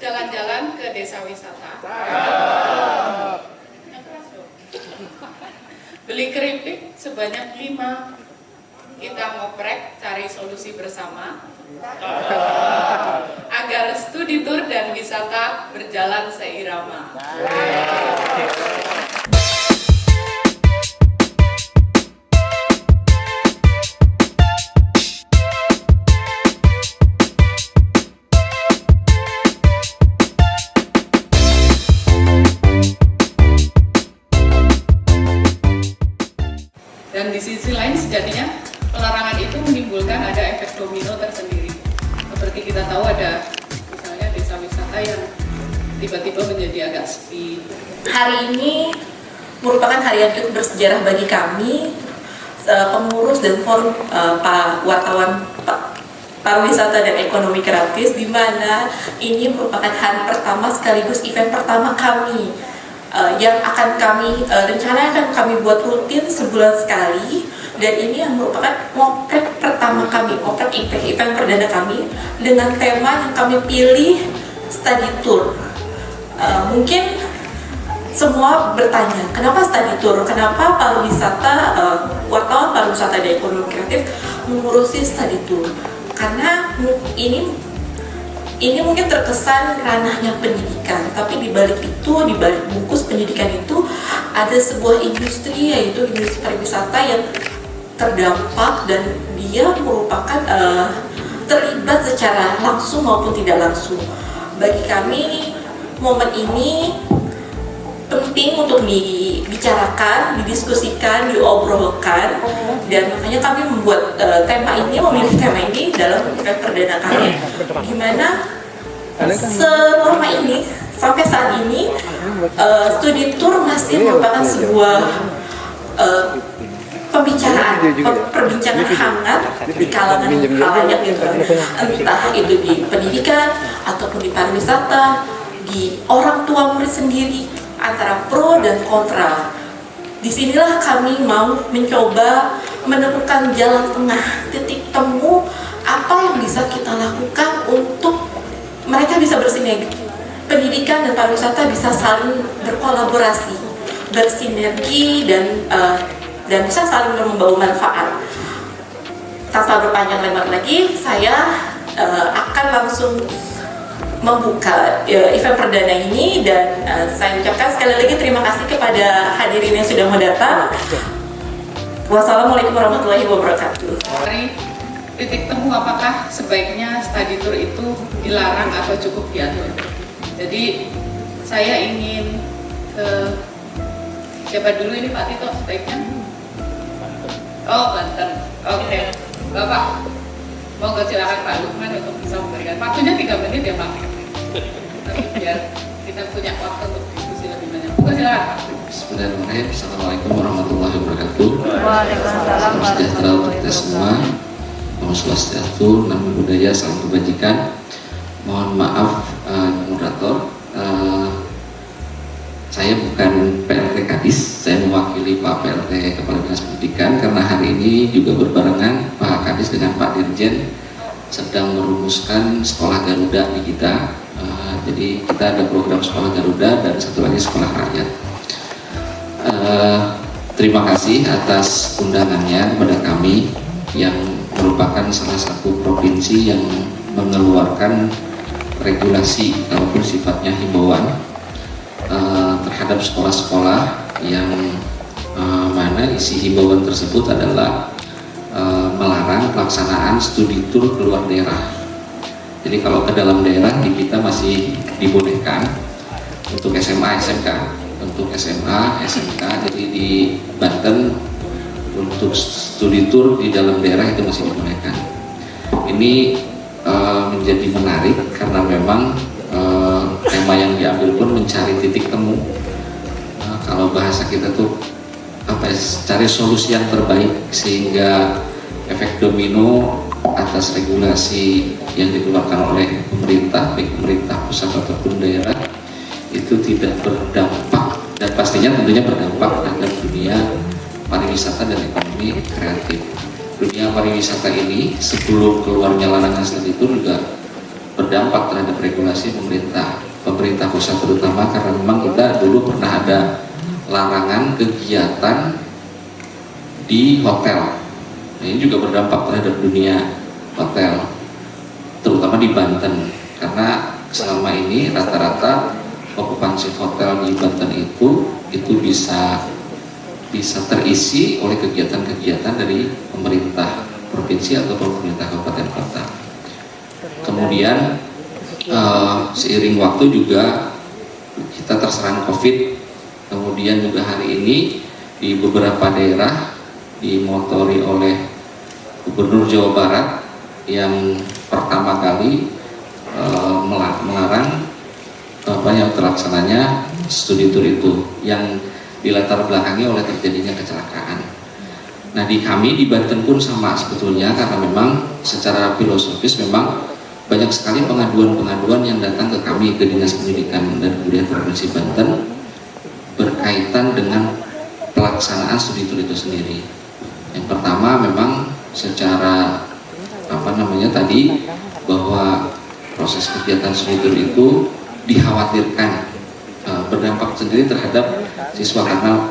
jalan-jalan ke desa wisata. Beli keripik sebanyak 5. Kita ngoprek cari solusi bersama agar studi tur dan wisata berjalan seirama. Dan di sisi lain sejatinya pelarangan itu menimbulkan ada efek domino tersendiri. Seperti kita tahu ada misalnya desa wisata yang tiba-tiba menjadi agak sepi. Hari ini merupakan hari yang cukup bersejarah bagi kami, pengurus dan forum wartawan pariwisata dan ekonomi kreatif, di mana ini merupakan hari pertama sekaligus event pertama kami yang akan kami rencanakan kami buat rutin sebulan sekali, dan ini yang merupakan ngoprek pertama kami, ngoprek event perdana kami dengan tema yang kami pilih study tour. Mungkin semua bertanya, kenapa study tour? Kenapa pariwisata, wartawan pariwisata dan ekonomi kreatif mengurusi study tour? Karena ini mungkin terkesan ranahnya pendidikan, tapi di balik itu, di balik bungkus pendidikan itu ada sebuah industri, yaitu industri pariwisata yang terdampak dan dia merupakan terlibat secara langsung maupun tidak langsung. Bagi kami momen ini penting untuk dibicarakan, didiskusikan, diobrolkan, dan makanya kami membuat memilih tema ini dalam event perdana kami, gimana selama ini sampai saat ini studi tour masih merupakan sebuah perbincangan hangat di kalangan halayak gitu, entah itu di pendidikan ataupun di pariwisata, di orang tua murid sendiri, antara pro dan kontra. Disinilah kami mau mencoba menemukan jalan tengah, titik temu apa yang bisa kita lakukan untuk mereka bisa bersinergi, pendidikan dan pariwisata bisa saling berkolaborasi, bersinergi, dan bisa saling membawa manfaat. Tanpa berpanjang lebar lagi, saya akan langsung membuka event perdana ini, dan saya ucapkan sekali lagi terima kasih kepada hadirin yang sudah mau datang. Wassalamualaikum warahmatullahi wabarakatuh. Dari titik temu apakah sebaiknya study tour itu dilarang atau cukup diatur. Jadi saya ingin ke siapa dulu ini, Pak Tito sebaiknya? Oh, Banten. Oke. Bapak, monggo silakan Pak Lukman untuk bisa memberikan waktunya 3 menit ya Pak. Tapi biar kita punya waktu untuk diskusi lebih banyak. Monggo silakan Pak. Bismillahirrahmanirrahim. Assalamualaikum warahmatullahi wabarakatuh. Waalaikumsalam. Salam sejahtera untuk kita semua. Om Swastiastu, Namo Buddhaya, salam kebajikan. Mohon maaf moderator, saya bukan PLT Kadis, saya mewakili Pak PLT Kepala Dinas Pendidikan, karena hari ini juga berbarengan Pak Kadis dengan Pak Dirjen sedang merumuskan sekolah Garuda di kita. Jadi kita ada program sekolah Garuda dan satu lagi sekolah rakyat. Terima kasih atas undangannya kepada kami yang merupakan salah satu provinsi yang mengeluarkan regulasi ataupun sifatnya himbauan terhadap sekolah-sekolah yang mana isi himbauan tersebut adalah melarang pelaksanaan studi tur keluar daerah. Jadi kalau ke dalam daerah di kita masih dibolehkan untuk SMA, SMK, untuk SMA, SMK. Jadi di Banten untuk studi tur di dalam daerah itu masih dibolehkan. Ini menjadi menarik karena memang tema yang diambil pun mencari titik temu. Kalau bahasa kita tuh cari solusi yang terbaik sehingga efek domino atas regulasi yang dikeluarkan oleh pemerintah, baik pemerintah pusat ataupun daerah, itu tidak berdampak, dan pastinya tentunya berdampak terhadap dunia pariwisata dan ekonomi kreatif. Dunia pariwisata ini sebelum keluarnya larangan studi tour juga berdampak terhadap regulasi pemerintah pusat terutama, karena memang kita dulu pernah ada larangan kegiatan di hotel. Nah, ini juga berdampak terhadap dunia hotel, terutama di Banten, karena selama ini rata-rata okupansi hotel di Banten itu bisa terisi oleh kegiatan-kegiatan dari pemerintah provinsi atau pemerintah kabupaten kota. Kemudian seiring waktu juga kita terserang COVID, kemudian juga hari ini di beberapa daerah dimotori oleh Gubernur Jawa Barat yang pertama kali melarang banyak terlaksananya studi tour itu yang dilatar belakangi oleh terjadinya kecelakaan. Nah, di kami di Banten pun sama sebetulnya, karena memang secara filosofis memang banyak sekali pengaduan-pengaduan yang datang ke kami, ke Dinas Pendidikan dan Kebudayaan Provinsi Banten, berkaitan dengan pelaksanaan studi tour itu sendiri. Yang pertama memang secara tadi bahwa proses kegiatan studi tour itu dikhawatirkan berdampak sendiri terhadap siswa, karena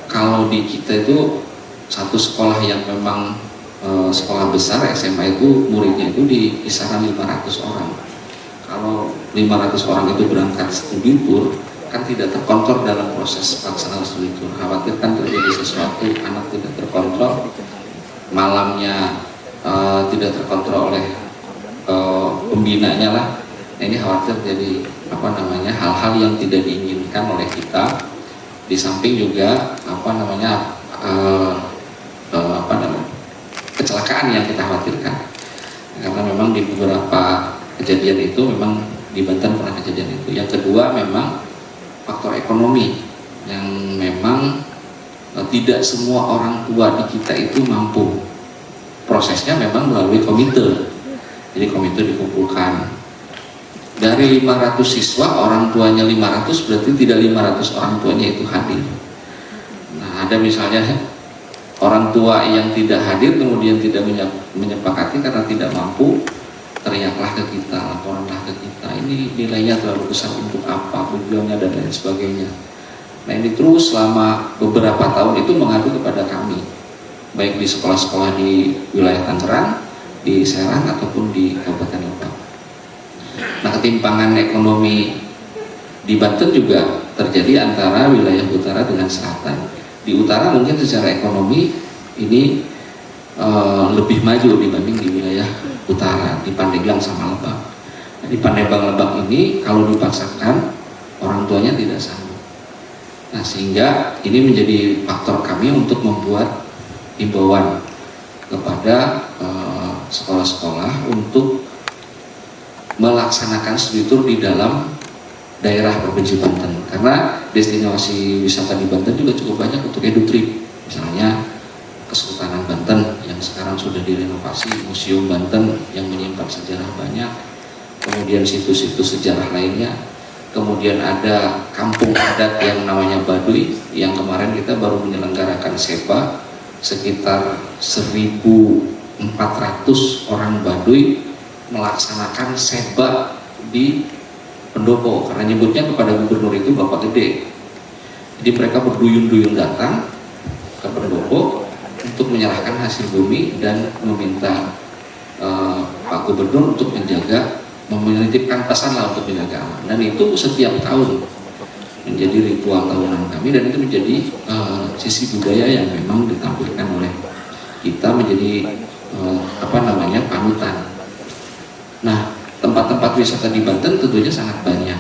kalau di kita itu satu sekolah yang memang sekolah besar SMA itu muridnya itu di kisaran 500 orang. Kalau 500 orang itu berangkat studi tour kan tidak terkontrol dalam proses pelaksanaan studi tour. Khawatir kan terjadi sesuatu, anak tidak terkontrol, malamnya tidak terkontrol oleh pembinanya lah. Nah, ini khawatir jadi hal-hal yang tidak diinginkan oleh kita. Di samping juga kecelakaan yang kita khawatirkan, karena memang di beberapa kejadian itu memang di Banten pernah kejadian itu. Yang kedua memang faktor ekonomi yang memang tidak semua orang tua di kita itu mampu. Prosesnya memang melalui komite. Jadi komite dikumpulkan dari 500 siswa, orang tuanya 500, berarti tidak 500 orang tuanya itu hadir. Nah, ada misalnya orang tua yang tidak hadir kemudian tidak menyepakati karena tidak mampu, teriaklah ke kita, laporanlah ke kita, ini nilainya terlalu besar untuk apa, tujuannya dan lain sebagainya. Nah, ini terus selama beberapa tahun itu mengadu kepada kami, baik di sekolah-sekolah di wilayah Tangerang, di Serang ataupun di Kabupaten Lebak. Nah, ketimpangan ekonomi di Banten juga terjadi antara wilayah utara dengan selatan. Di utara mungkin secara ekonomi ini lebih maju dibanding di wilayah utara, di Pandeglang sama Lebak. Nah, di Pandeglang Lebak ini kalau dipaksakan orang tuanya tidak sanggup. Nah, sehingga ini menjadi faktor kami untuk membuat himbauan kepada sekolah-sekolah untuk melaksanakan studi tour di dalam daerah Provinsi Banten, karena destinasi wisata di Banten juga cukup banyak untuk edu trip. Misalnya Kesultanan Banten yang sekarang sudah direnovasi, Museum Banten yang menyimpan sejarah banyak, kemudian situs-situs sejarah lainnya, kemudian ada kampung adat yang namanya Baduy yang kemarin kita baru menyelenggarakan SEPA, sekitar 1.400 orang Baduy melaksanakan seba di pendopo, karena nyebutnya kepada gubernur itu Bapak Gede. Jadi mereka berduyun-duyun datang ke pendopo untuk menyerahkan hasil bumi dan meminta Pak Gubernur untuk menjaga, menitipkan pesan lah untuk menjaga aman. Dan itu setiap tahun menjadi ritual tahunan kami, dan itu menjadi sisi budaya yang memang ditampilkan oleh kita, menjadi panutan. Nah, tempat-tempat wisata di Banten tentunya sangat banyak,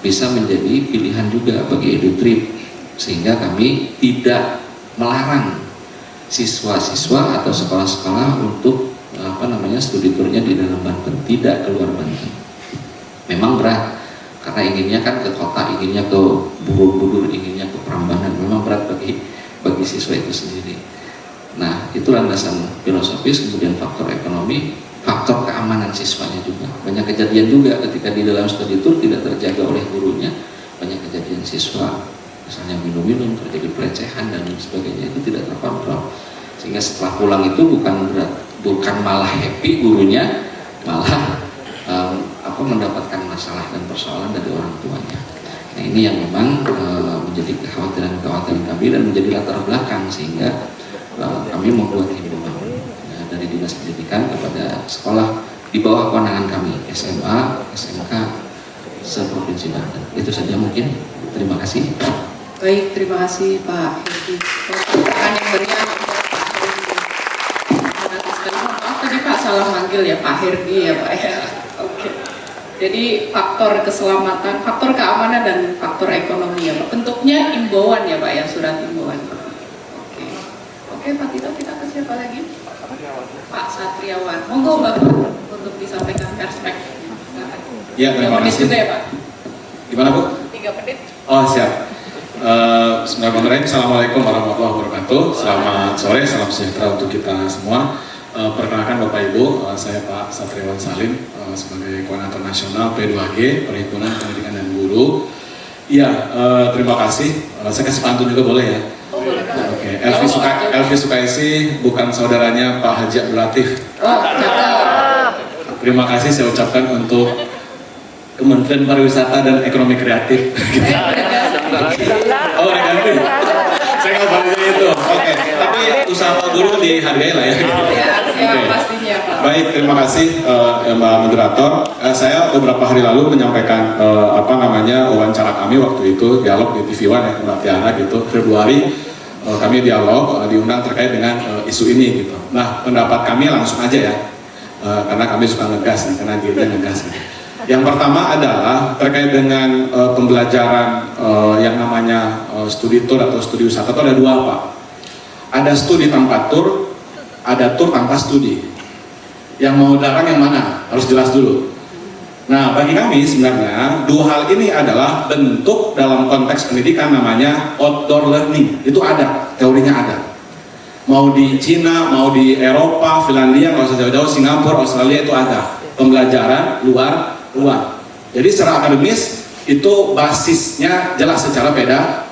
bisa menjadi pilihan juga bagi edu trip, sehingga kami tidak melarang siswa-siswa atau sekolah-sekolah untuk studi turnya di dalam Banten, tidak keluar Banten. Memang berat, karena inginnya kan ke kota, inginnya ke Borobudur, inginnya ke Prambanan, memang berat bagi siswa itu sendiri. Nah, itu landasan filosofis, kemudian faktor ekonomi, faktor keamanan siswanya juga. Banyak kejadian juga ketika di dalam studi tour tidak terjaga oleh gurunya, banyak kejadian siswa misalnya minum-minum, terjadi pelecehan dan sebagainya, itu tidak terkontrol. Sehingga setelah pulang itu bukan malah happy gurunya, malah mendapatkan masalah dan persoalan dari orang tuanya. Nah ini yang memang menjadi kekhawatiran kami dan menjadi latar belakang sehingga kami membuat himbauan dari Dinas Pendidikan kepada sekolah di bawah kewenangan kami, SMA, SMK, se-Provinsi Banten. Itu saja mungkin. Terima kasih. Baik, terima kasih Pak Herdi. Pertanyaan yang meriah untuk Pak Herdi. Maaf tadi Pak salah manggil ya, Pak Herdi ya Pak ya. Oke. Jadi faktor keselamatan, faktor keamanan dan faktor ekonomi ya Pak. Bentuknya imbauan ya Pak ya, surat imbauan. Oke Pak Tito, kita ke siapa lagi? Pak Satriawan. Monggo Bapak untuk disampaikan perspektif. Ya, terima kasih. Juga ya Pak. Gimana Bu? 3 menit. Oh siap. Bismillahirrahmanirrahim. Assalamualaikum warahmatullahi wabarakatuh. Selamat sore, salam sejahtera untuk kita semua. Perkenalkan Bapak Ibu, saya Pak Satriawan Salim sebagai Koordinator Nasional P2G Perhimpunan Pendidikan dan Guru. Iya, terima kasih. Saya kasih pantun juga boleh ya? Oh, boleh Pak. Oke, Elvi Sukaisi bukan saudaranya Pak Haji Abdul Latif. Oh, cakep. Terima kasih saya ucapkan untuk Kementerian Pariwisata dan Ekonomi Kreatif. Oh, ganti. Saya nggak baca itu. Oke, tapi usaha Pak Guru dihargai lah ya. Ya, pastinya Pak. Baik, terima kasih Mbak Moderator. Saya beberapa hari lalu menyampaikan wawancara kami waktu itu dialog di TV One ya, Mbak Tiara gitu. Februari kami dialog diundang terkait dengan isu ini gitu. Nah, pendapat kami langsung aja ya, karena kami suka ngegas, karena dia ngegas. Yang pertama adalah terkait dengan pembelajaran yang namanya studi tour atau studi wisata itu ada dua Pak. Ada studi tanpa tur, ada tur tanpa studi. Yang mau larang yang mana? Harus jelas dulu. Nah, bagi kami sebenarnya dua hal ini adalah bentuk dalam konteks pendidikan namanya outdoor learning. Itu ada, teorinya ada. Mau di Cina, mau di Eropa, Finlandia, nggak usah jauh-jauh, Singapura, Australia itu ada. Pembelajaran luar. Jadi secara akademis itu basisnya jelas secara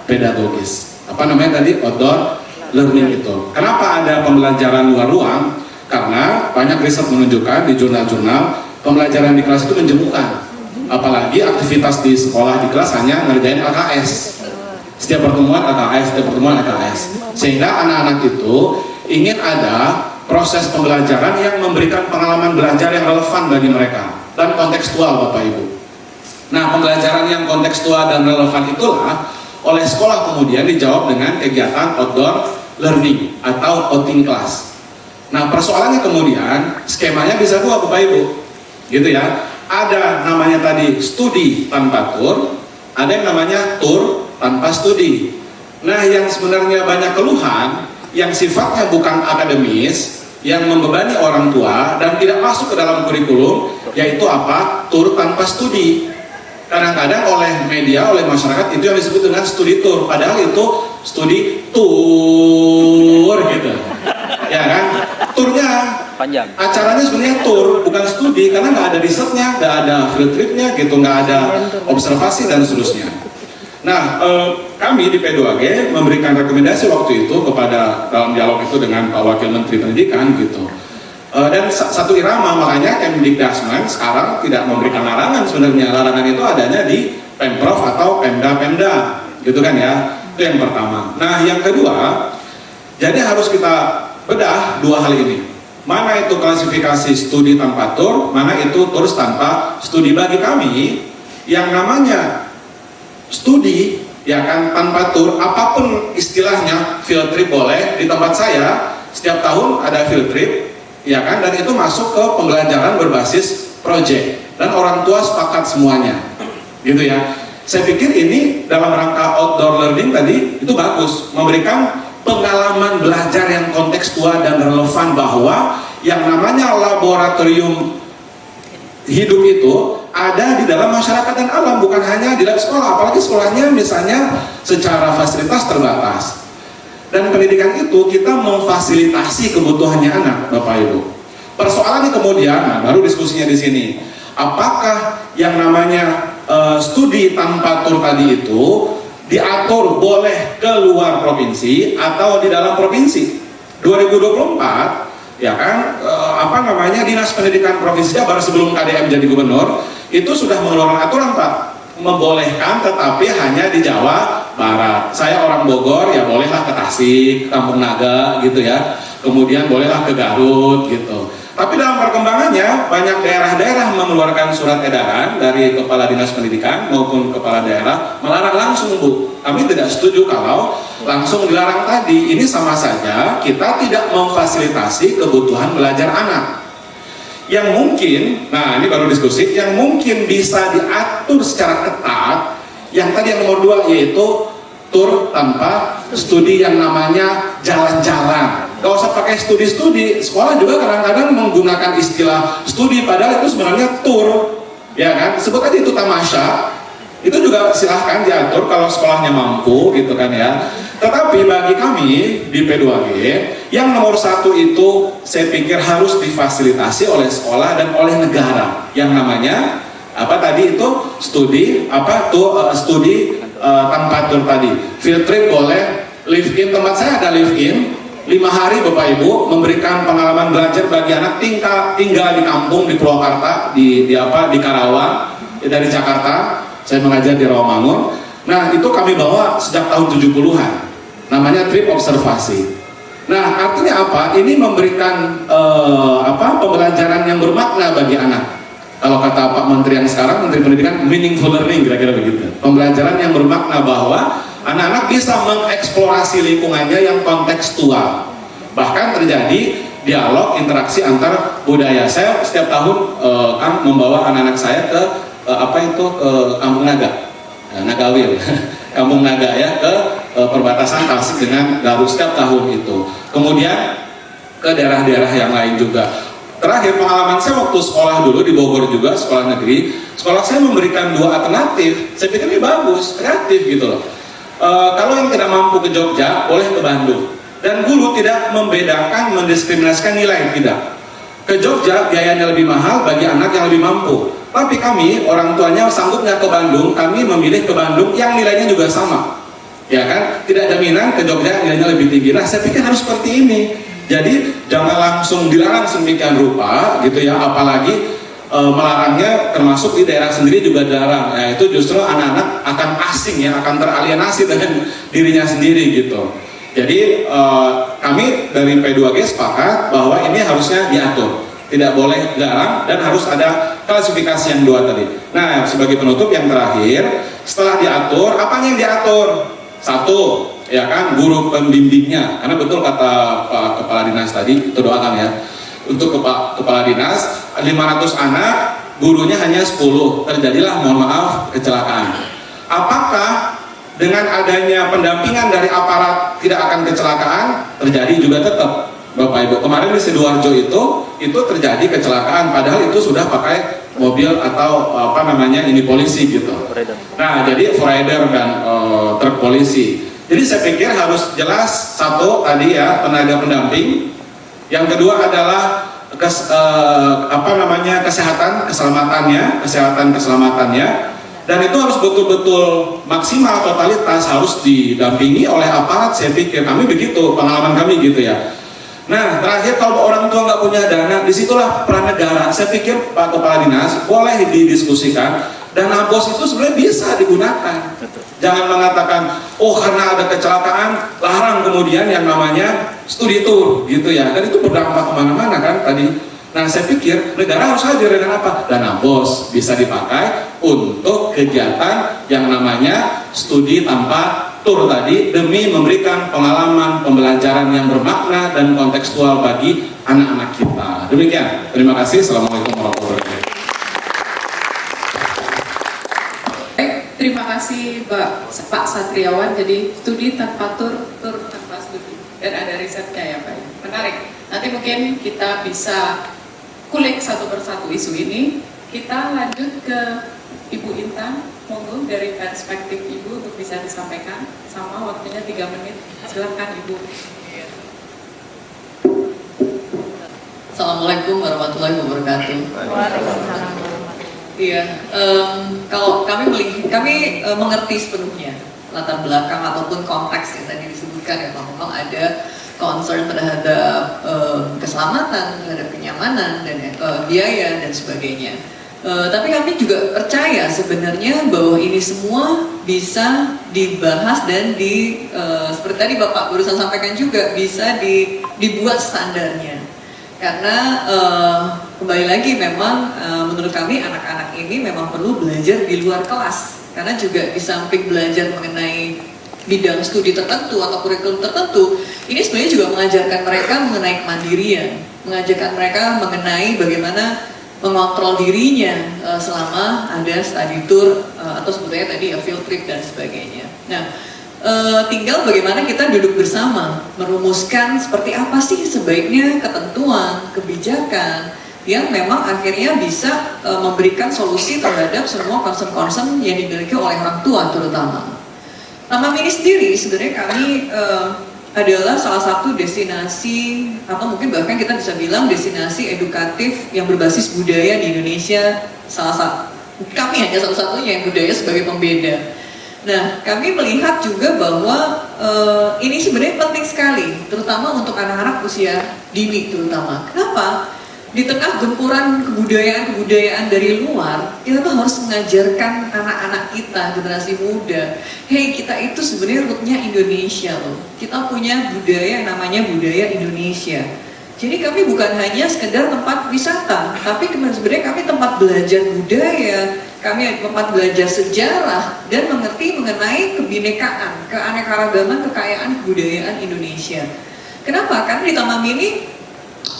pedagogis. Apa namanya tadi? Outdoor learning itu. Kenapa ada pembelajaran luar ruang? Karena banyak riset menunjukkan di jurnal-jurnal pembelajaran di kelas itu menjemukan. Apalagi aktivitas di sekolah di kelas hanya ngerjain LKS. Setiap pertemuan LKS. Sehingga anak-anak itu ingin ada proses pembelajaran yang memberikan pengalaman belajar yang relevan bagi mereka dan kontekstual Bapak Ibu. Nah, pembelajaran yang kontekstual dan relevan itulah oleh sekolah kemudian dijawab dengan kegiatan outdoor learning atau outing class. Nah, persoalannya kemudian skemanya bisa dua Bapak Ibu, gitu ya. Ada namanya tadi studi tanpa tur, ada yang namanya tur tanpa studi. Nah, yang sebenarnya banyak keluhan yang sifatnya bukan akademis, yang membebani orang tua dan tidak masuk ke dalam kurikulum, yaitu apa? Tur tanpa studi. Kadang-kadang oleh media, oleh masyarakat itu yang disebut dengan studi tur, padahal itu studi tour gitu. Ya kan? Turnya panjang. Acaranya sebenarnya tur, bukan studi, karena nggak ada risetnya, nggak ada field tripnya gitu, nggak ada observasi dan seterusnya. Nah, kami di P2G memberikan rekomendasi waktu itu kepada dalam dialog itu dengan Pak Wakil Menteri Pendidikan gitu. Dan satu irama, makanya Kemdikdasmen sekarang tidak memberikan larangan sebenarnya. Larangan itu adanya di Pemprov atau Pemda gitu kan ya. Itu yang pertama. Nah, yang kedua, jadi harus kita bedah dua hal ini. Mana itu klasifikasi studi tanpa tur, mana itu tur tanpa studi. Bagi kami yang namanya studi ya kan tanpa tur, apapun istilahnya, field trip boleh. Di tempat saya setiap tahun ada field trip ya kan, dan itu masuk ke pembelajaran berbasis project dan orang tua sepakat semuanya gitu ya. Saya pikir ini dalam rangka outdoor learning tadi itu bagus, memberikan pengalaman belajar yang kontekstual dan relevan, bahwa yang namanya laboratorium hidup itu ada di dalam masyarakat dan alam, bukan hanya di dalam sekolah, apalagi sekolahnya misalnya secara fasilitas terbatas. Dan pendidikan itu kita memfasilitasi kebutuhannya anak, Bapak Ibu. Persoalannya kemudian, nah baru diskusinya di sini, apakah yang namanya studi tanpa tur tadi itu diatur boleh ke luar provinsi atau di dalam provinsi? 2024 ya kan, Dinas Pendidikan Provinsi Jabar sebelum KDM jadi gubernur itu sudah mengeluarkan aturan Pak, membolehkan tetapi hanya di Jawa Barat. Saya orang Bogor, ya bolehlah ke Tasik, Kampung Naga gitu ya, kemudian bolehlah ke Garut gitu. Tapi dalam perkembangannya banyak daerah-daerah mengeluarkan surat edaran dari Kepala Dinas Pendidikan maupun Kepala Daerah melarang langsung Bu. Kami tidak setuju kalau langsung dilarang tadi. Ini sama saja kita tidak memfasilitasi kebutuhan belajar anak. Yang mungkin, nah ini baru diskusi, yang mungkin bisa diatur secara ketat, yang tadi yang nomor 2 yaitu tur tanpa studi yang namanya jalan-jalan. Gak usah pakai studi-studi, sekolah juga kadang-kadang menggunakan istilah studi padahal itu sebenarnya tur, ya kan? Sebut aja itu tamasya, itu juga silahkan diatur kalau sekolahnya mampu gitu kan ya. Tetapi bagi kami di P2G, yang nomor 1 itu saya pikir harus difasilitasi oleh sekolah dan oleh negara, yang namanya apa tadi itu studi studi tanpa tur tadi. Field trip boleh, live in, tempat saya ada live in 5 hari Bapak Ibu, memberikan pengalaman belajar bagi anak tinggal di kampung di Purwakarta, di Karawang, dari Jakarta. Saya mengajar di Rawamangun. Nah, itu kami bawa sejak tahun 70-an. Namanya trip observasi. Nah, artinya apa? Ini memberikan pembelajaran yang bermakna bagi anak. Kalau kata Pak Menteri yang sekarang, Menteri Pendidikan, meaningful learning, kira-kira begitu. Pembelajaran yang bermakna bahwa anak-anak bisa mengeksplorasi lingkungannya yang kontekstual. Bahkan terjadi dialog, interaksi antar budaya. Saya setiap tahun kan membawa anak-anak saya ke Kampung Naga, Nagawil, Kampung Naga ya, ke perbatasan Tasik dengan Garut setiap tahun itu. Kemudian ke daerah-daerah yang lain juga. Terakhir pengalaman saya waktu sekolah dulu di Bogor juga, sekolah negeri, sekolah saya memberikan 2 alternatif. Saya pikir ini bagus, kreatif gitu loh. Kalau yang tidak mampu ke Jogja, boleh ke Bandung. Dan guru tidak membedakan, mendiskriminasikan nilai, tidak. Ke Jogja biayanya lebih mahal bagi anak yang lebih mampu. Tapi kami, orang tuanya sanggup nggak ke Bandung, kami memilih ke Bandung yang nilainya juga sama. Ya kan? Tidak jaminan ke Jogja nilainya lebih tinggi. Nah, saya pikir harus seperti ini. Jadi jangan langsung dilarang sedemikian rupa gitu ya, apalagi melarangnya termasuk di daerah sendiri juga dilarang. Nah, itu justru anak-anak akan asing ya, akan teralienasi dengan dirinya sendiri gitu. Jadi kami dari P2G sepakat bahwa ini harusnya diatur, tidak boleh dilarang dan harus ada klasifikasi yang 2 tadi. Nah, sebagai penutup yang terakhir, setelah diatur, apanya yang diatur? 1, ya kan, guru pembimbingnya, karena betul kata Pak Kepala Dinas tadi, itu doakan ya, untuk Kepala Dinas 500 anak, gurunya hanya 10, terjadilah mohon maaf kecelakaan. Apakah dengan adanya pendampingan dari aparat tidak akan kecelakaan? Terjadi juga tetap Bapak Ibu. Kemarin di Sidoarjo itu terjadi kecelakaan, padahal itu sudah pakai mobil atau polisi gitu. Nah, jadi rider dan truk polisi. Jadi saya pikir harus jelas 1 tadi ya, tenaga pendamping. Yang kedua adalah kesehatan keselamatannya, dan itu harus betul-betul maksimal totalitas, harus didampingi oleh aparat. Saya pikir kami begitu, pengalaman kami gitu ya. Nah, terakhir kalau orang tua nggak punya dana, disitulah peran negara. Saya pikir Pak Kepala Dinas boleh didiskusikan. Dana BOS itu sebenarnya bisa digunakan. Jangan mengatakan, oh karena ada kecelakaan, larang kemudian yang namanya studi tour gitu ya. Dan itu berdampak kemana-mana kan tadi. Nah, saya pikir negara harus hadir dengan apa? Dana BOS bisa dipakai untuk kegiatan yang namanya studi tanpa tur tadi, demi memberikan pengalaman pembelajaran yang bermakna dan kontekstual bagi anak-anak kita. Demikian, terima kasih. Assalamualaikum warahmatullahi wabarakatuh. Terima kasih Pak Satriawan. Jadi studi tanpa tur tanpa studi, dan ada risetnya ya Pak. Menarik. Nanti mungkin kita bisa kulik satu persatu isu ini. Kita lanjut ke Ibu Intan. Monggo dari perspektif Ibu untuk bisa disampaikan, sama waktunya 3 menit. Silakan Ibu. Assalamualaikum warahmatullahi wabarakatuh. Waalaikumsalam. Iya, kalau kami mengerti sepenuhnya latar belakang ataupun konteks yang tadi disebutkan ya, bahwa memang ada concern terhadap keselamatan, terhadap kenyamanan dan biaya dan sebagainya. Tapi kami juga percaya sebenarnya bahwa ini semua bisa dibahas dan seperti tadi Bapak barusan sampaikan juga bisa dibuat standarnya. Karena kembali lagi memang menurut kami anak-anak ini memang perlu belajar di luar kelas. Karena juga di samping belajar mengenai bidang studi tertentu atau kurikulum tertentu, ini sebenarnya juga mengajarkan mereka mengenai kemandirian, mengajarkan mereka mengenai bagaimana mengontrol dirinya selama ada study tour atau sebetulnya tadi ya field trip dan sebagainya. Nah, tinggal bagaimana kita duduk bersama merumuskan seperti apa sih sebaiknya ketentuan, kebijakan yang memang akhirnya bisa memberikan solusi terhadap semua concern-concern yang dimiliki oleh orang tua terutama. Taman Mini sendiri sebenarnya kami adalah salah satu destinasi atau mungkin bahkan kita bisa bilang destinasi edukatif yang berbasis budaya di Indonesia. Kami hanya satu-satunya yang budaya sebagai pembeda. Nah, kami melihat juga bahwa ini sebenarnya penting sekali, terutama untuk anak-anak usia dini terutama. Kenapa? Di tengah gempuran kebudayaan dari luar, kita tuh harus mengajarkan anak-anak kita, generasi muda, hey, kita itu sebenarnya rootnya Indonesia loh. Kita punya budaya yang namanya budaya Indonesia. Jadi kami bukan hanya sekedar tempat wisata, tapi sebenarnya kami tempat belajar budaya, kami tempat belajar sejarah, dan mengerti mengenai kebinekaan, keanekaragaman, kekayaan kebudayaan Indonesia. Kenapa? Karena di Taman Mini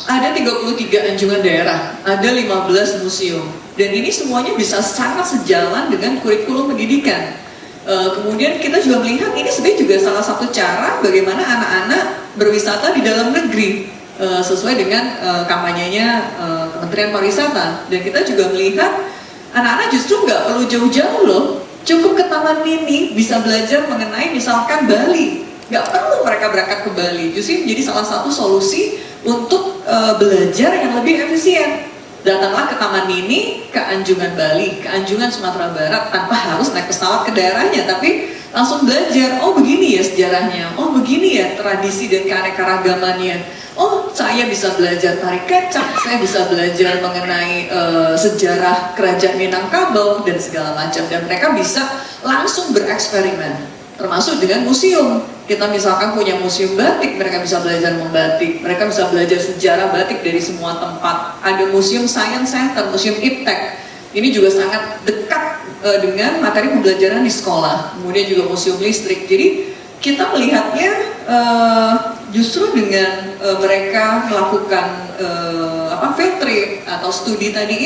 ada 33 anjungan daerah, ada 15 museum, dan ini semuanya bisa sangat sejalan dengan kurikulum pendidikan. Kemudian kita juga melihat ini sebenarnya juga salah satu cara bagaimana anak-anak berwisata di dalam negeri sesuai dengan kampanyenya Kementerian Pariwisata. Dan kita juga melihat anak-anak justru nggak perlu jauh-jauh loh, cukup ke Taman Mini bisa belajar mengenai misalkan Bali. Nggak perlu mereka berangkat ke Bali, justru menjadi salah satu solusi untuk belajar yang lebih efisien. Datanglah ke Taman Mini, ke Anjungan Bali, ke Anjungan Sumatera Barat tanpa harus naik pesawat ke daerahnya, tapi langsung belajar, oh begini ya sejarahnya, oh begini ya tradisi dan keanekaragamannya. Oh, saya bisa belajar tari kecak, saya bisa belajar mengenai sejarah kerajaan Minangkabau dan segala macam, dan mereka bisa langsung bereksperimen. Termasuk dengan museum, kita misalkan punya museum batik, mereka bisa belajar membatik, mereka bisa belajar sejarah batik dari semua tempat. Ada museum Science Center, museum Iptek, ini juga sangat dekat dengan materi pembelajaran di sekolah. Kemudian juga museum listrik. Jadi kita melihatnya justru dengan mereka melakukan field trip atau studi tadi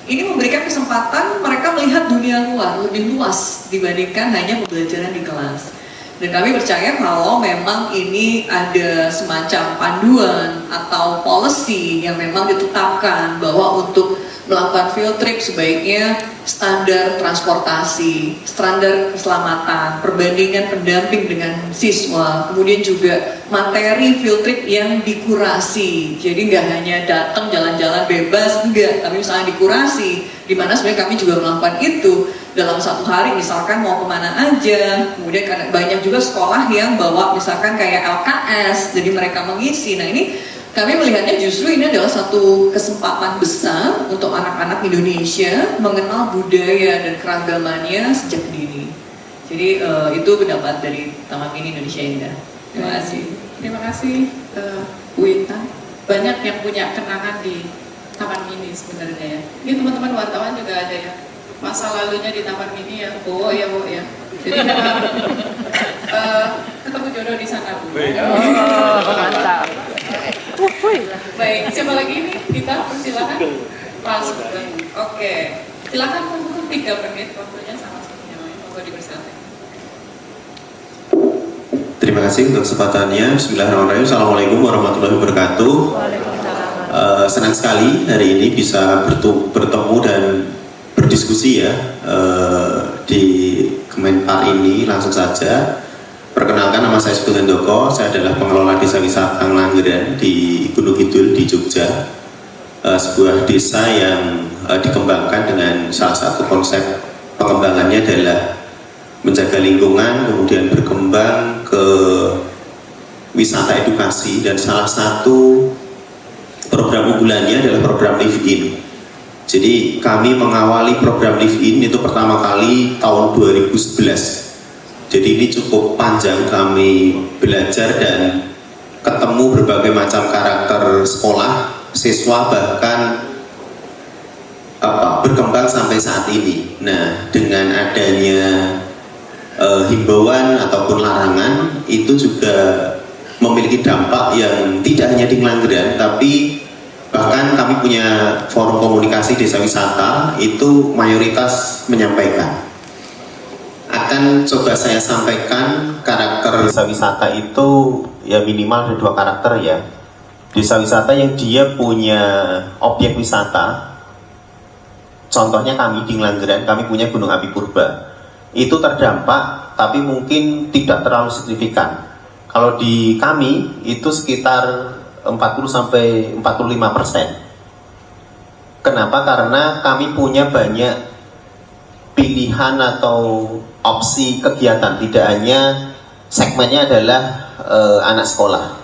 ini memberikan kesempatan mereka melihat dunia luar lebih luas dibandingkan hanya pembelajaran di kelas. Dan kami percaya kalau memang ini ada semacam panduan atau policy yang memang ditetapkan bahwa untuk melakukan field trip sebaiknya standar transportasi, standar keselamatan, perbandingan pendamping dengan siswa, kemudian juga materi field trip yang dikurasi. Jadi nggak hanya datang jalan-jalan bebas, enggak, tapi misalnya dikurasi, di mana sebenarnya kami juga melakukan itu dalam satu hari, misalkan mau kemana aja. Kemudian banyak juga sekolah yang bawa misalkan kayak LKS, jadi mereka mengisi. Nah ini kami melihatnya justru ini adalah satu kesempatan besar untuk anak-anak Indonesia mengenal budaya dan keragamannya sejak dini. Jadi itu pendapat dari Taman Mini Indonesia Indah. Terima kasih. Terima kasih Bu Intan. Banyak yang punya kenangan di Taman Mini sebenarnya ya. Ini teman-teman wartawan juga ada ya. Masa lalunya di Taman Mini ya, Bu ya. Jadi memang ketemu jodoh di sana Bu. Mantap. Baik, siapa lagi ini? Kita persilakan. Pak Sugeng. Oke, silakan untuk 3 menit waktunya sama seperti yang lain. Monggo dipersilakan. Terima kasih untuk kesempatannya. Bismillahirrahmanirrahim. Assalamualaikum warahmatullahi wabarakatuh. Senang sekali hari ini bisa bertemu dan berdiskusi ya di Kemenpar ini. Langsung saja, perkenalkan, nama saya Sugeng Handoko. Saya adalah pengelola desa wisata Ngelanggeran di Gunung Kidul di Jogja, sebuah desa yang dikembangkan dengan salah satu konsep pengembangannya adalah menjaga lingkungan, kemudian berkembang ke wisata edukasi, dan salah satu program unggulannya adalah program Live In. Jadi kami mengawali program Live In itu pertama kali tahun 2011. Jadi ini cukup panjang kami belajar dan ketemu berbagai macam karakter sekolah, siswa, bahkan berkembang sampai saat ini. Nah, dengan adanya himbauan ataupun larangan itu juga memiliki dampak yang tidak hanya di Ngelanggeran, tapi bahkan kami punya forum komunikasi desa wisata itu mayoritas menyampaikan. Akan coba saya sampaikan karakter desa wisata itu ya minimal ada 2 karakter ya. Desa wisata yang dia punya objek wisata, contohnya kami di Ngelanggeran, kami punya Gunung Api Purba. Itu terdampak tapi mungkin tidak terlalu signifikan. Kalau di kami itu sekitar 40-45%. Kenapa? Karena kami punya banyak pilihan atau opsi kegiatan, tidak hanya segmennya adalah anak sekolah,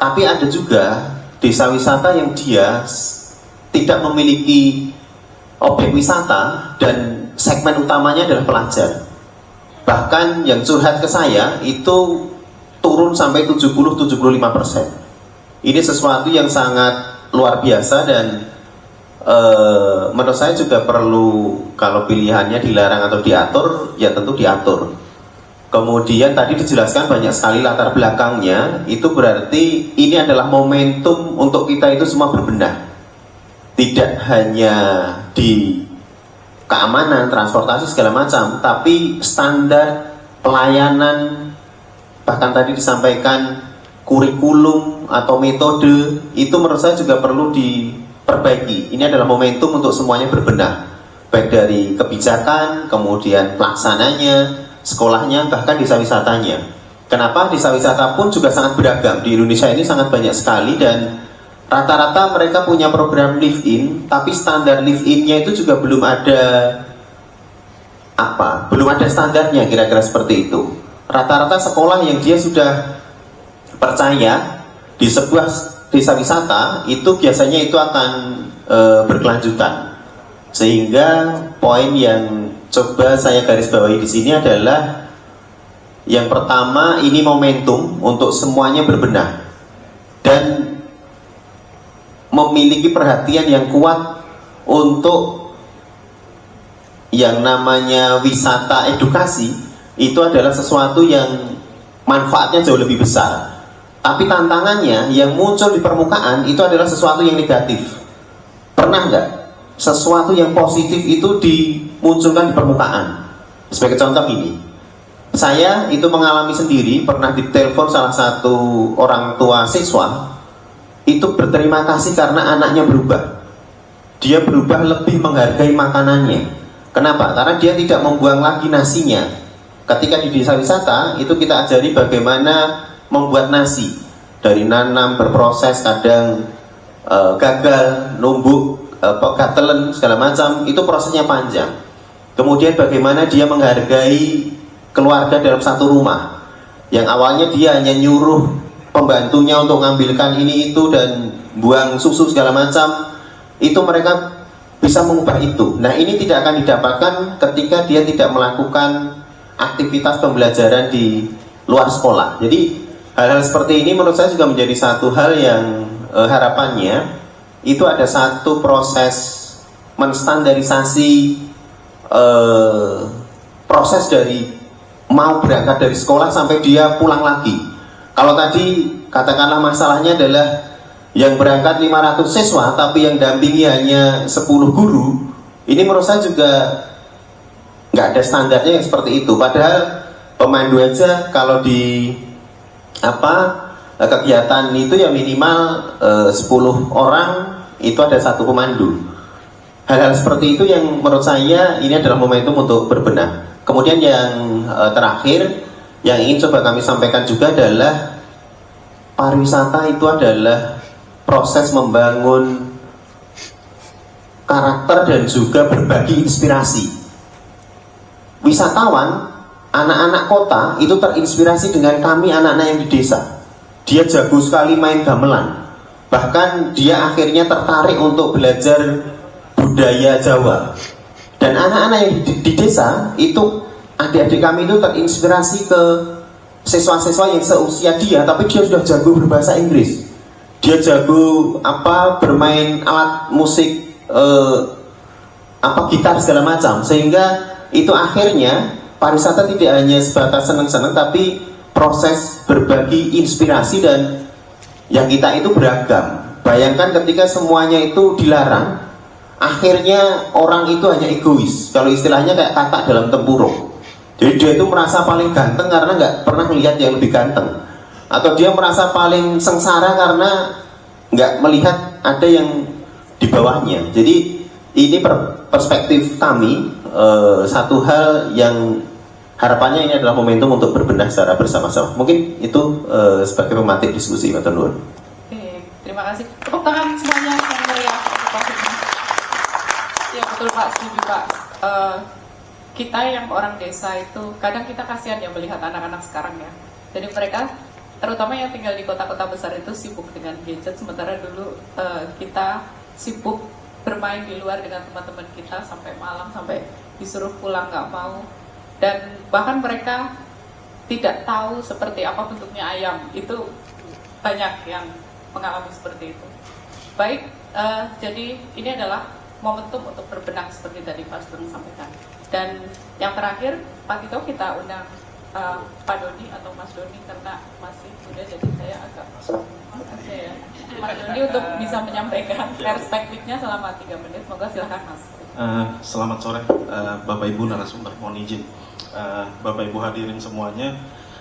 tapi ada juga desa wisata yang dia tidak memiliki objek wisata dan segmen utamanya adalah pelajar. Bahkan yang curhat ke saya itu turun sampai 70-75%. Ini sesuatu yang sangat luar biasa dan menurut saya juga perlu, kalau pilihannya dilarang atau diatur, ya tentu diatur. Kemudian tadi dijelaskan banyak sekali latar belakangnya, itu berarti ini adalah momentum untuk kita itu semua berbenah. Tidak hanya di keamanan, transportasi segala macam, tapi standar pelayanan, bahkan tadi disampaikan kurikulum atau metode, itu menurut saya juga perlu diperbaiki. Ini adalah momentum untuk semuanya berbenah, baik dari kebijakan, kemudian pelaksananya, sekolahnya, bahkan desa wisatanya. Kenapa? Desa wisata pun juga sangat beragam. Di Indonesia ini sangat banyak sekali dan rata-rata mereka punya program Live In, tapi standar Live In-nya itu juga belum ada belum ada standarnya, kira-kira seperti itu. Rata-rata sekolah yang dia sudah percaya di sebuah desa wisata itu biasanya itu akan berkelanjutan. Sehingga poin yang coba saya garis bawahi di sini adalah yang pertama, ini momentum untuk semuanya berbenah dan memiliki perhatian yang kuat untuk yang namanya wisata edukasi. Itu adalah sesuatu yang manfaatnya jauh lebih besar. Tapi tantangannya yang muncul di permukaan itu adalah sesuatu yang negatif. Pernah nggak sesuatu yang positif itu dimunculkan di permukaan? Sebagai contoh gini, saya itu mengalami sendiri, pernah ditelepon salah satu orang tua siswa, itu berterima kasih karena anaknya berubah. Dia berubah lebih menghargai makanannya. Kenapa? Karena dia tidak membuang lagi nasinya. Ketika di desa wisata, itu kita ajari bagaimana membuat nasi dari nanam, berproses, kadang gagal, numbuk, gatelen, segala macam, itu prosesnya panjang. Kemudian bagaimana dia menghargai keluarga dalam satu rumah, yang awalnya dia hanya nyuruh pembantunya untuk ngambilkan ini itu dan buang susu segala macam, itu mereka bisa mengubah itu. Nah, ini tidak akan didapatkan ketika dia tidak melakukan aktivitas pembelajaran di luar sekolah. Jadi hal-hal seperti ini menurut saya juga menjadi satu hal yang harapannya itu ada satu proses menstandarisasi proses dari mau berangkat dari sekolah sampai dia pulang lagi. Kalau tadi katakanlah masalahnya adalah yang berangkat 500 siswa tapi yang dampingi hanya 10 guru, ini menurut saya juga nggak ada standarnya yang seperti itu. Padahal pemandu aja kalau di kegiatan itu ya minimal 10 orang itu ada satu pemandu. Hal-hal seperti itu yang menurut saya ini adalah momentum untuk berbenah. Kemudian yang terakhir yang ingin coba kami sampaikan juga adalah pariwisata itu adalah proses membangun karakter dan juga berbagi inspirasi. Wisatawan, anak-anak kota itu terinspirasi dengan kami anak-anak yang di desa. Dia jago sekali main gamelan. Bahkan dia akhirnya tertarik untuk belajar budaya Jawa. Dan anak-anak yang di desa itu, adik-adik kami itu terinspirasi ke siswa-siswa yang seusia dia, tapi dia sudah jago berbahasa Inggris. Dia jago bermain alat musik, gitar segala macam, sehingga itu akhirnya pariwisata tidak hanya sebatas senang-senang, tapi proses berbagi inspirasi, dan yang kita itu beragam. Bayangkan ketika semuanya itu dilarang, akhirnya orang itu hanya egois. Kalau istilahnya kayak katak dalam tempurung. Jadi dia itu merasa paling ganteng karena nggak pernah melihat yang lebih ganteng, atau dia merasa paling sengsara karena nggak melihat ada yang di bawahnya. Jadi ini perspektif kami, satu hal yang harapannya ini adalah momentum untuk berbenah secara bersama-sama. Mungkin itu sebagai pematik diskusi, Pak Nur. Oke, terima kasih. Tepuk tangan semuanya yang meriah. Ya betul Pak, setuju Pak. Kita yang orang desa itu kadang kita kasihan ya melihat anak-anak sekarang ya. Jadi mereka, terutama yang tinggal di kota-kota besar itu sibuk dengan gadget, sementara dulu kita sibuk bermain di luar dengan teman-teman kita sampai malam, sampai disuruh pulang nggak mau. Dan bahkan mereka tidak tahu seperti apa bentuknya ayam. Itu banyak yang mengalami seperti itu. Baik, jadi ini adalah momentum untuk berbenah seperti tadi Pak Sugeng sampaikan. Dan yang terakhir, Pak Tito kita undang Pak Doni atau Mas Doni karena masih muda, jadi saya agak aja ya. Mas Doni untuk bisa menyampaikan perspektifnya selama 3 menit. Moga silakan Mas. Selamat sore Bapak Ibu narasumber, mohon izin Bapak Ibu hadirin semuanya.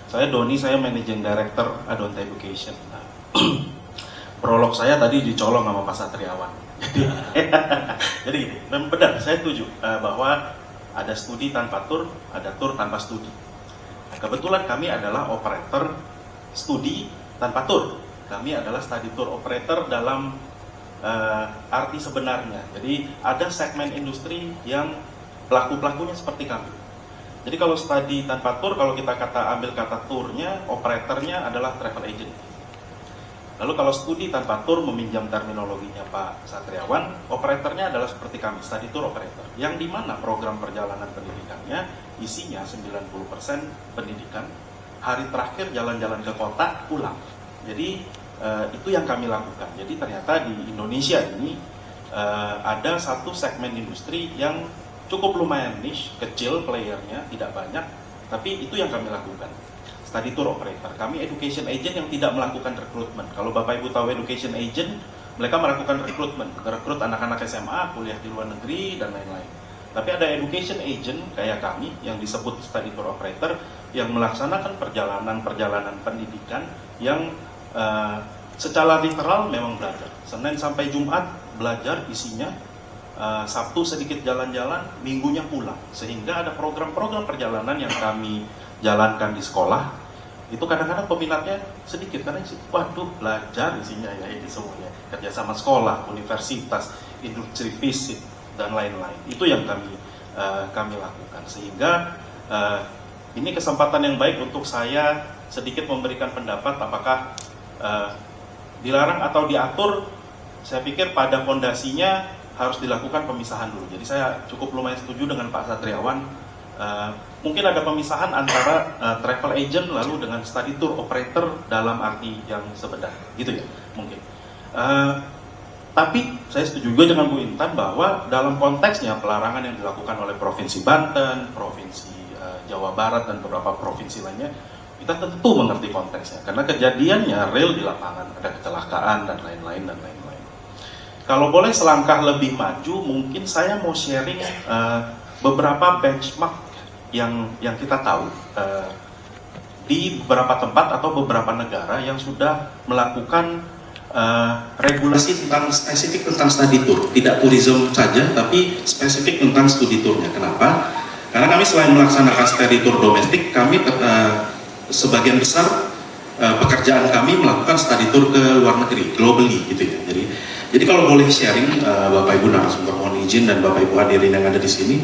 Saya Doni, saya Managing Director Adonta Education. Prolog saya tadi dicolong sama Pak Satriawan. Jadi benar, saya setuju bahwa ada studi tanpa tur, ada tur tanpa studi. Nah, kebetulan kami adalah operator studi tanpa tur. Kami adalah study tour operator dalam arti sebenarnya. Jadi ada segmen industri yang pelaku-pelakunya seperti kami. Jadi kalau studi tanpa tur, kalau kita ambil kata turnya, operatornya adalah travel agent. Lalu kalau studi tanpa tur, meminjam terminologinya Pak Satriawan, operatornya adalah seperti kami, study tour operator. Yang dimana program perjalanan pendidikannya isinya 90% pendidikan, hari terakhir jalan-jalan ke kota, pulang. Jadi itu yang kami lakukan. Jadi ternyata di Indonesia ini ada satu segmen industri yang cukup lumayan niche, kecil playernya, tidak banyak, tapi itu yang kami lakukan. Study tour operator. Kami education agent yang tidak melakukan rekrutmen. Kalau Bapak Ibu tahu education agent, mereka melakukan rekrutmen, rekrut anak-anak SMA, kuliah di luar negeri, dan lain-lain. Tapi ada education agent kayak kami yang disebut study tour operator yang melaksanakan perjalanan pendidikan yang secara literal memang belajar. Senin sampai Jumat belajar isinya, Sabtu sedikit jalan-jalan, minggunya pulang. Sehingga ada program-program perjalanan yang kami jalankan di sekolah. Itu kadang-kadang peminatnya sedikit karena waduh belajar isinya ya ini semuanya, kerjasama sekolah, universitas, industri visit dan lain-lain. Itu yang kami lakukan, sehingga ini kesempatan yang baik untuk saya sedikit memberikan pendapat apakah dilarang atau diatur. Saya pikir pada fondasinya harus dilakukan pemisahan dulu. Jadi saya cukup lumayan setuju dengan Pak Satriawan. Mungkin ada pemisahan antara travel agent lalu dengan study tour operator dalam arti yang sebenarnya, gitu ya mungkin. Tapi saya setuju juga dengan Bu Intan bahwa dalam konteksnya pelarangan yang dilakukan oleh Provinsi Banten, Provinsi Jawa Barat dan beberapa provinsi lainnya, kita tentu mengerti konteksnya karena kejadiannya real di lapangan, ada kecelakaan dan lain-lain dan lain-lain. Kalau boleh selangkah lebih maju, mungkin saya mau sharing beberapa benchmark yang kita tahu di beberapa tempat atau beberapa negara yang sudah melakukan regulasi tentang spesifik tentang study tour, tidak tourism saja tapi spesifik tentang studi tournya. Kenapa? Karena kami selain melaksanakan study tour domestik, kami sebagian besar pekerjaan kami melakukan study tour ke luar negeri, globally gitu ya. Jadi kalau boleh sharing, Bapak Ibu narasumber mohon izin dan Bapak Ibu hadirin yang ada di sini,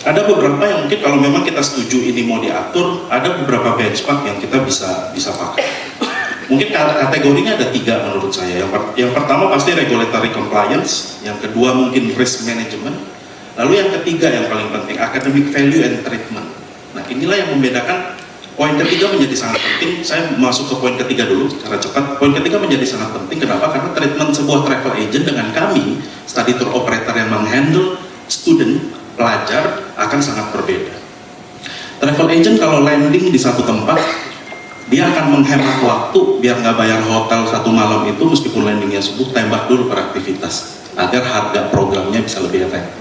ada beberapa yang mungkin kalau memang kita setuju ini mau diatur, ada beberapa benchmark yang kita bisa pakai. Mungkin kategorinya ada 3 menurut saya. Yang pertama pasti regulatory compliance, yang kedua mungkin risk management, lalu yang ketiga yang paling penting academic value and treatment. Nah inilah yang membedakan. Poin ketiga menjadi sangat penting. Saya masuk ke poin ketiga dulu secara cepat. Poin ketiga menjadi sangat penting. Kenapa? Karena treatment sebuah travel agent dengan kami study tour operator yang menghandle student, pelajar akan sangat berbeda. Travel agent kalau landing di satu tempat, dia akan menghemat waktu biar nggak bayar hotel 1 malam itu meskipun landingnya subuh, tembak dulu beraktivitas agar harga programnya bisa lebih efektif.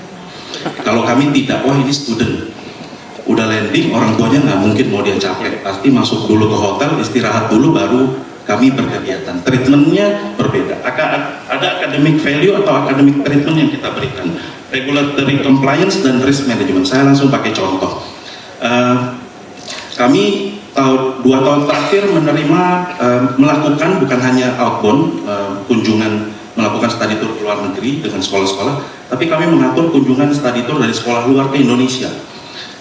Kalau kami tidak, wah ini student udah landing, orang tuanya nggak mungkin mau dia capek, pasti masuk dulu ke hotel, istirahat dulu, baru kami berkegiatan. Treatmentnya berbeda. Ada academic value atau academic treatment yang kita berikan, regulatory compliance dan risk management. Saya langsung pakai contoh. Kami 2 tahun terakhir menerima melakukan bukan hanya outbound kunjungan melakukan study tour ke luar negeri dengan sekolah-sekolah, tapi kami mengatur kunjungan study tour dari sekolah luar ke Indonesia.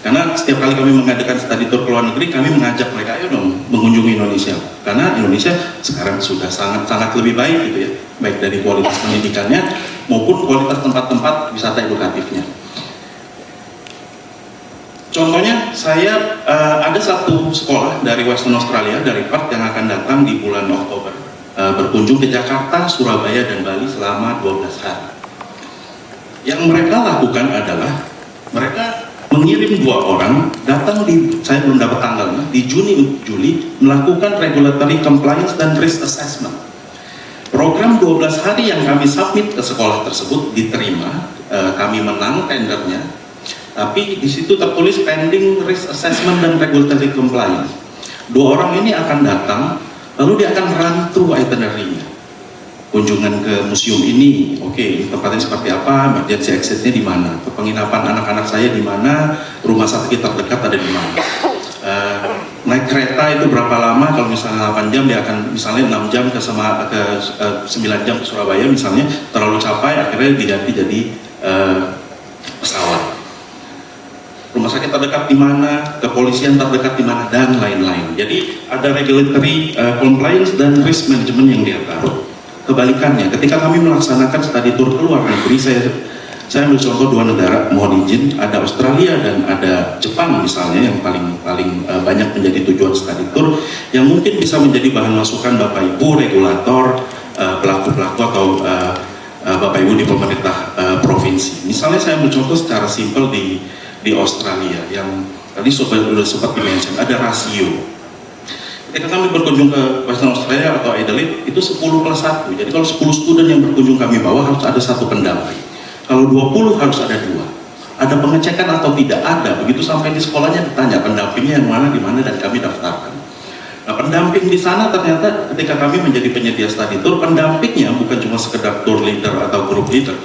Karena setiap kali kami mengadakan study tour ke luar negeri, kami mengajak mereka, ayo dong mengunjungi Indonesia. Karena Indonesia sekarang sudah sangat lebih baik gitu ya, baik dari kualitas pendidikannya maupun kualitas tempat-tempat wisata edukatifnya. Contohnya, saya ada satu sekolah dari Western Australia, dari Perth yang akan datang di bulan Oktober, berkunjung ke Jakarta, Surabaya, dan Bali selama 12 hari. Yang mereka lakukan adalah mereka mengirim 2 orang datang saya belum dapat tanggalnya, di Juli melakukan regulatory compliance dan risk assessment. Program 12 hari yang kami submit ke sekolah tersebut diterima, kami menang tendernya, tapi di situ tertulis pending risk assessment dan regulatory compliance. 2 orang ini akan datang, lalu dia akan run through itinerary-nya. Kunjungan ke museum ini, oke, tempatnya seperti apa, emergency exit-nya di mana, penginapan anak-anak saya di mana, rumah sakit terdekat ada di mana. Naik kereta itu berapa lama? Kalau misalnya 8 jam, dia akan misalnya 6 jam ke 9 jam ke Surabaya misalnya, terlalu capai, akhirnya diganti jadi pesawat. Rumah sakit terdekat di mana, kepolisian terdekat di mana, dan lain-lain. Jadi ada regulatory compliance dan risk management yang dia taruh. Kebalikannya, ketika kami melaksanakan study tour ke luar negeri, saya ambil contoh 2 negara, mohon izin, ada Australia dan ada Jepang misalnya, yang paling banyak menjadi tujuan study tour, yang mungkin bisa menjadi bahan masukan Bapak Ibu, regulator, pelaku-pelaku atau Bapak Ibu di pemerintah provinsi. Misalnya saya ambil contoh secara simpel di Australia, yang tadi sudah sempat di-mention, ada rasio. Ketika kami berkunjung ke Western Australia atau Adelaide, itu 10+1. Jadi kalau 10 student yang berkunjung kami bawa, harus ada 1 pendamping. Kalau 20 harus ada 2. Ada pengecekan atau tidak? Ada. Begitu sampai di sekolahnya ditanya pendampingnya yang mana, di mana, dan kami daftarkan. Nah, pendamping di sana ternyata ketika kami menjadi penyedia study tour, pendampingnya bukan cuma sekedar tour leader atau group leader.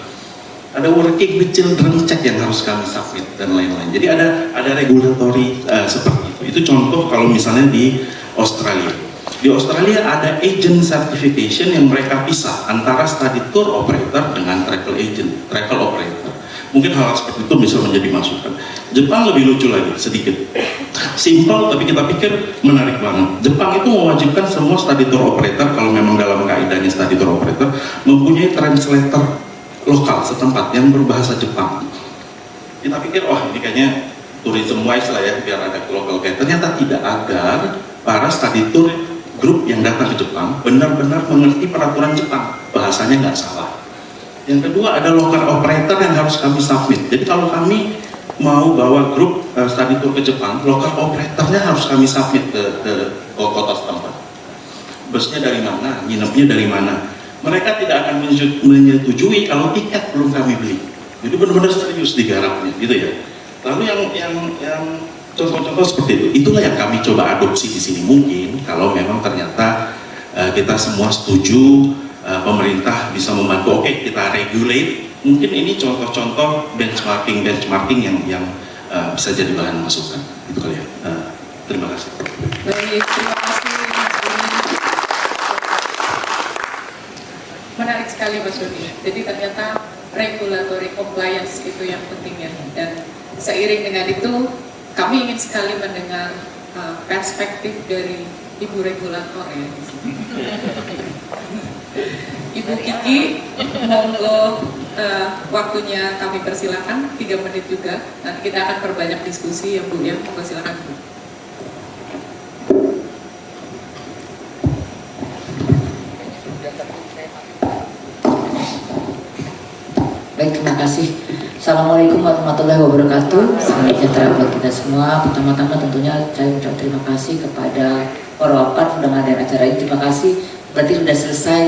Ada working with children check yang harus kami submit dan lain-lain. Jadi ada regulatory seperti itu. Itu contoh kalau misalnya di Australia. Di Australia ada agent certification yang mereka pisah antara study tour operator dengan travel agent, travel operator. Mungkin hal seperti itu bisa menjadi masukan. Jepang lebih lucu lagi sedikit. Simple tapi kita pikir menarik banget. Jepang itu mewajibkan semua study tour operator, kalau memang dalam kaidahnya study tour operator, mempunyai translator lokal setempat yang berbahasa Jepang. Kita pikir, wah ini kayaknya tourism wise lah ya, biar ada local guide. Ternyata tidak, agar para study tour grup yang datang ke Jepang benar-benar mengerti peraturan Jepang, bahasanya nggak salah. Yang kedua, ada local operator yang harus kami submit. Jadi kalau kami mau bawa grup study tour ke Jepang, local operatornya harus kami submit ke kota setempat. Busnya dari mana, nginepnya dari mana. Mereka tidak akan menyetujui kalau tiket belum kami beli. Jadi benar-benar serius digarapnya, gitu ya. Lalu yang contoh-contoh seperti itu, itulah yang kami coba adopsi di sini. Mungkin kalau memang ternyata kita semua setuju, pemerintah bisa membantu, oke, kita regulate. Mungkin ini contoh-contoh benchmarking yang bisa jadi bahan masukan. Itu kali ya. Terima kasih. Baik, terima kasih Mas Doni. Menarik sekali Mas Doni. Jadi ternyata regulatory compliance itu yang penting ya. Dan seiring dengan itu, kami ingin sekali mendengar perspektif dari Ibu regulator ya di sini. Ibu Kiki, monggo waktunya kami persilakan 3 menit juga. Nanti kita akan perbanyak diskusi ya Bu ya. Monggo silakan Bu. Baik, terima kasih. Assalamualaikum warahmatullahi wabarakatuh. Salam sejahtera buat kita semua. Pertama-tama tentunya saya ucap terima kasih kepada Porwakar sudah ngadain acara ini. Terima kasih. Berarti sudah selesai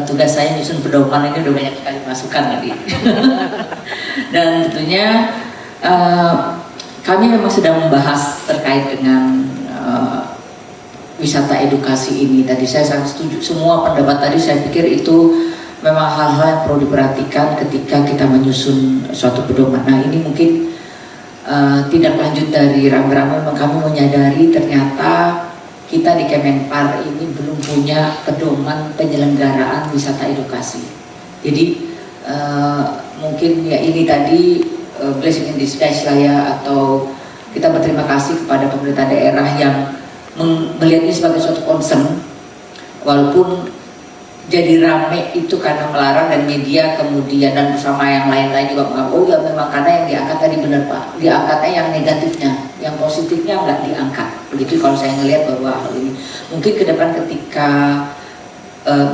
tugas saya nyusun pedoman ini, udah banyak sekali masukan tadi. Dan tentunya kami memang sedang membahas terkait dengan wisata edukasi ini. Tadi saya sangat setuju semua pendapat tadi. Saya pikir itu memang hal-hal yang perlu diperhatikan ketika kita menyusun suatu pedoman. Nah ini mungkin tidak lanjut dari rame-rame, memang kami menyadari ternyata kita di Kemenpar ini belum punya pedoman penyelenggaraan wisata edukasi. Jadi mungkin ya ini tadi blessing in disguise lah ya, atau kita berterima kasih kepada pemerintah daerah yang melihat ini sebagai suatu concern, walaupun jadi rame itu karena melarang dan media kemudian dan bersama yang lain-lain juga menganggap oh ya memang karena yang diangkat tadi benar Pak, diangkatnya yang negatifnya, yang positifnya nggak diangkat. Begitu kalau saya ngelihat bahwa hal ini mungkin ke depan ketika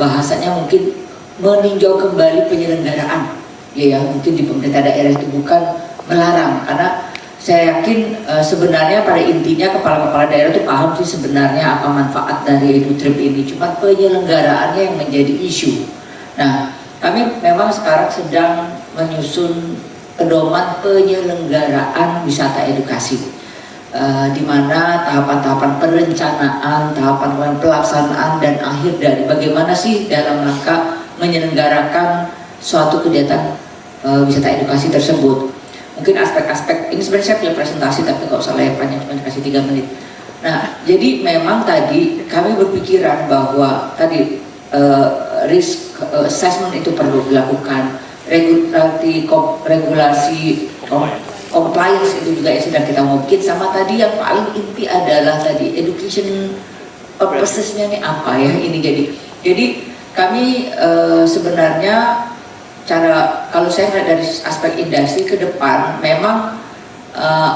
bahasanya mungkin meninjau kembali penyelenggaraan ya mungkin di pemerintah daerah itu bukan melarang, karena saya yakin sebenarnya pada intinya kepala-kepala daerah itu paham sih sebenarnya apa manfaat dari EduTrip ini, cuma penyelenggaraannya yang menjadi isu. Nah, kami memang sekarang sedang menyusun pedoman penyelenggaraan wisata edukasi, di mana tahapan-tahapan perencanaan, tahapan pelaksanaan dan akhir dari bagaimana sih dalam rangka menyelenggarakan suatu kegiatan wisata edukasi tersebut. Mungkin aspek-aspek ini sebenarnya saya punya presentasi tapi nggak usah layar panjang, cuma dikasih 3 menit. Nah, jadi memang tadi kami berpikiran bahwa tadi risk assessment itu perlu dilakukan, regulasi compliance itu juga yang sedang kita mau bikin, sama tadi yang paling inti adalah tadi education purpose-nya ini apa ya ini. Jadi kami sebenarnya kalau saya melihat dari aspek industri ke depan memang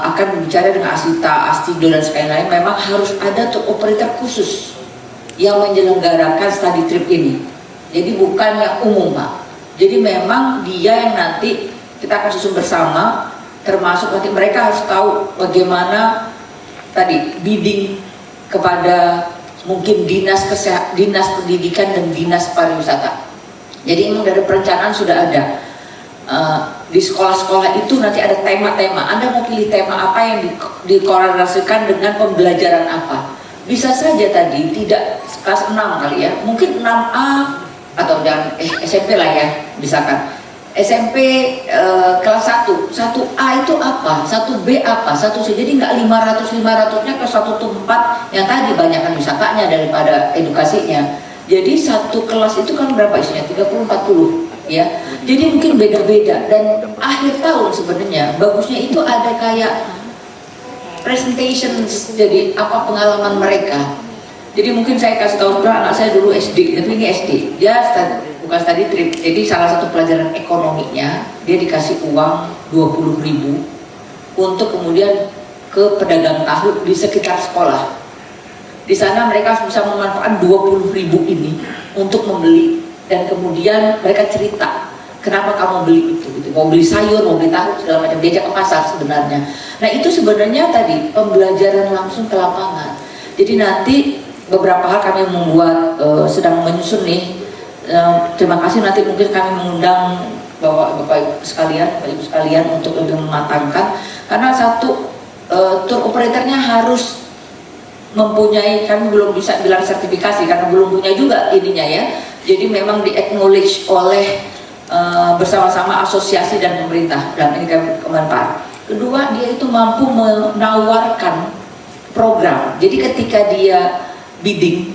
akan berbicara dengan Asita, Astido dan lain-lain, memang harus ada tour operator khusus yang menyelenggarakan study trip ini. Jadi bukan yang umum Pak. Jadi memang dia yang nanti kita akan susun bersama, termasuk nanti mereka harus tahu bagaimana tadi bidding kepada mungkin dinas pendidikan dan dinas pariwisata. Jadi memang dari perencanaan sudah ada di sekolah-sekolah itu nanti ada tema-tema. Anda mau pilih tema apa yang dikorelasikan dengan pembelajaran apa? Bisa saja tadi tidak kelas 6 kali ya, mungkin 6A atau jangan SMP lah ya, misalkan SMP kelas 1, 1A itu apa, 1B apa, 1C. Jadi nggak 500-500-nya ke satu tempat yang tadi banyakkan wisatanya daripada edukasinya. Jadi satu kelas itu kan berapa isinya? 30-40 ya. Jadi mungkin beda-beda, dan akhir tahun sebenarnya bagusnya itu ada kayak presentation, jadi apa pengalaman mereka. Jadi mungkin saya kasih tahu anak saya dulu SD, tapi ini SD. Dia bukan study trip. Jadi salah satu pelajaran ekonominya dia dikasih uang 20.000 untuk kemudian ke pedagang tahu di sekitar sekolah. Di sana mereka bisa memanfaatkan 20.000 ini untuk membeli, dan kemudian mereka cerita kenapa kamu beli itu, gitu. Mau beli sayur, mau beli tahu, segala macam, diajak ke pasar sebenarnya. Nah itu sebenarnya tadi pembelajaran langsung ke lapangan. Jadi nanti beberapa hal kami membuat sedang menyusun nih. Terima kasih, nanti mungkin kami mengundang Bapak Ibu sekalian untuk lebih mematangkan, karena satu tour operatornya harus mempunyai, kami belum bisa bilang sertifikasi karena belum punya juga ininya ya. Jadi memang di-acknowledge oleh bersama-sama asosiasi dan pemerintah, dan ini Kemenpar. Kedua, dia itu mampu menawarkan program. Jadi ketika dia bidding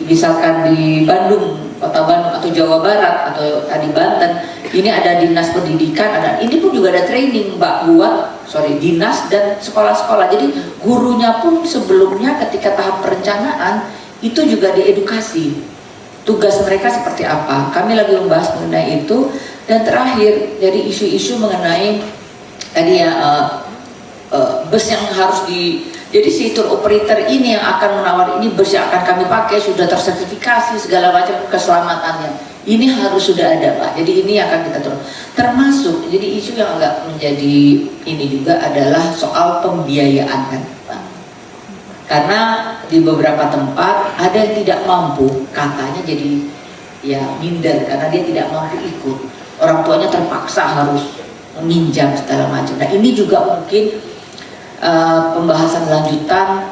misalkan di Bandung Kota Bandung atau Jawa Barat atau tadi Banten, ini ada dinas pendidikan, ini pun juga ada training Mbak buat dinas dan sekolah-sekolah. Jadi gurunya pun sebelumnya ketika tahap perencanaan itu juga diedukasi tugas mereka seperti apa. Kami lagi membahas mengenai itu. Dan terakhir, jadi isu-isu mengenai tadi ya bus yang harus jadi si tour operator ini yang akan menawar ini bus yang akan kami pakai sudah tersertifikasi segala macam keselamatannya. Ini harus sudah ada Pak. Jadi ini akan kita turun. Termasuk jadi isu yang agak menjadi ini juga adalah soal pembiayaan kan Pak. Karena di beberapa tempat ada yang tidak mampu, katanya jadi ya minder karena dia tidak mampu ikut. Orang tuanya terpaksa harus meminjam segala macam. Nah ini juga mungkin pembahasan lanjutan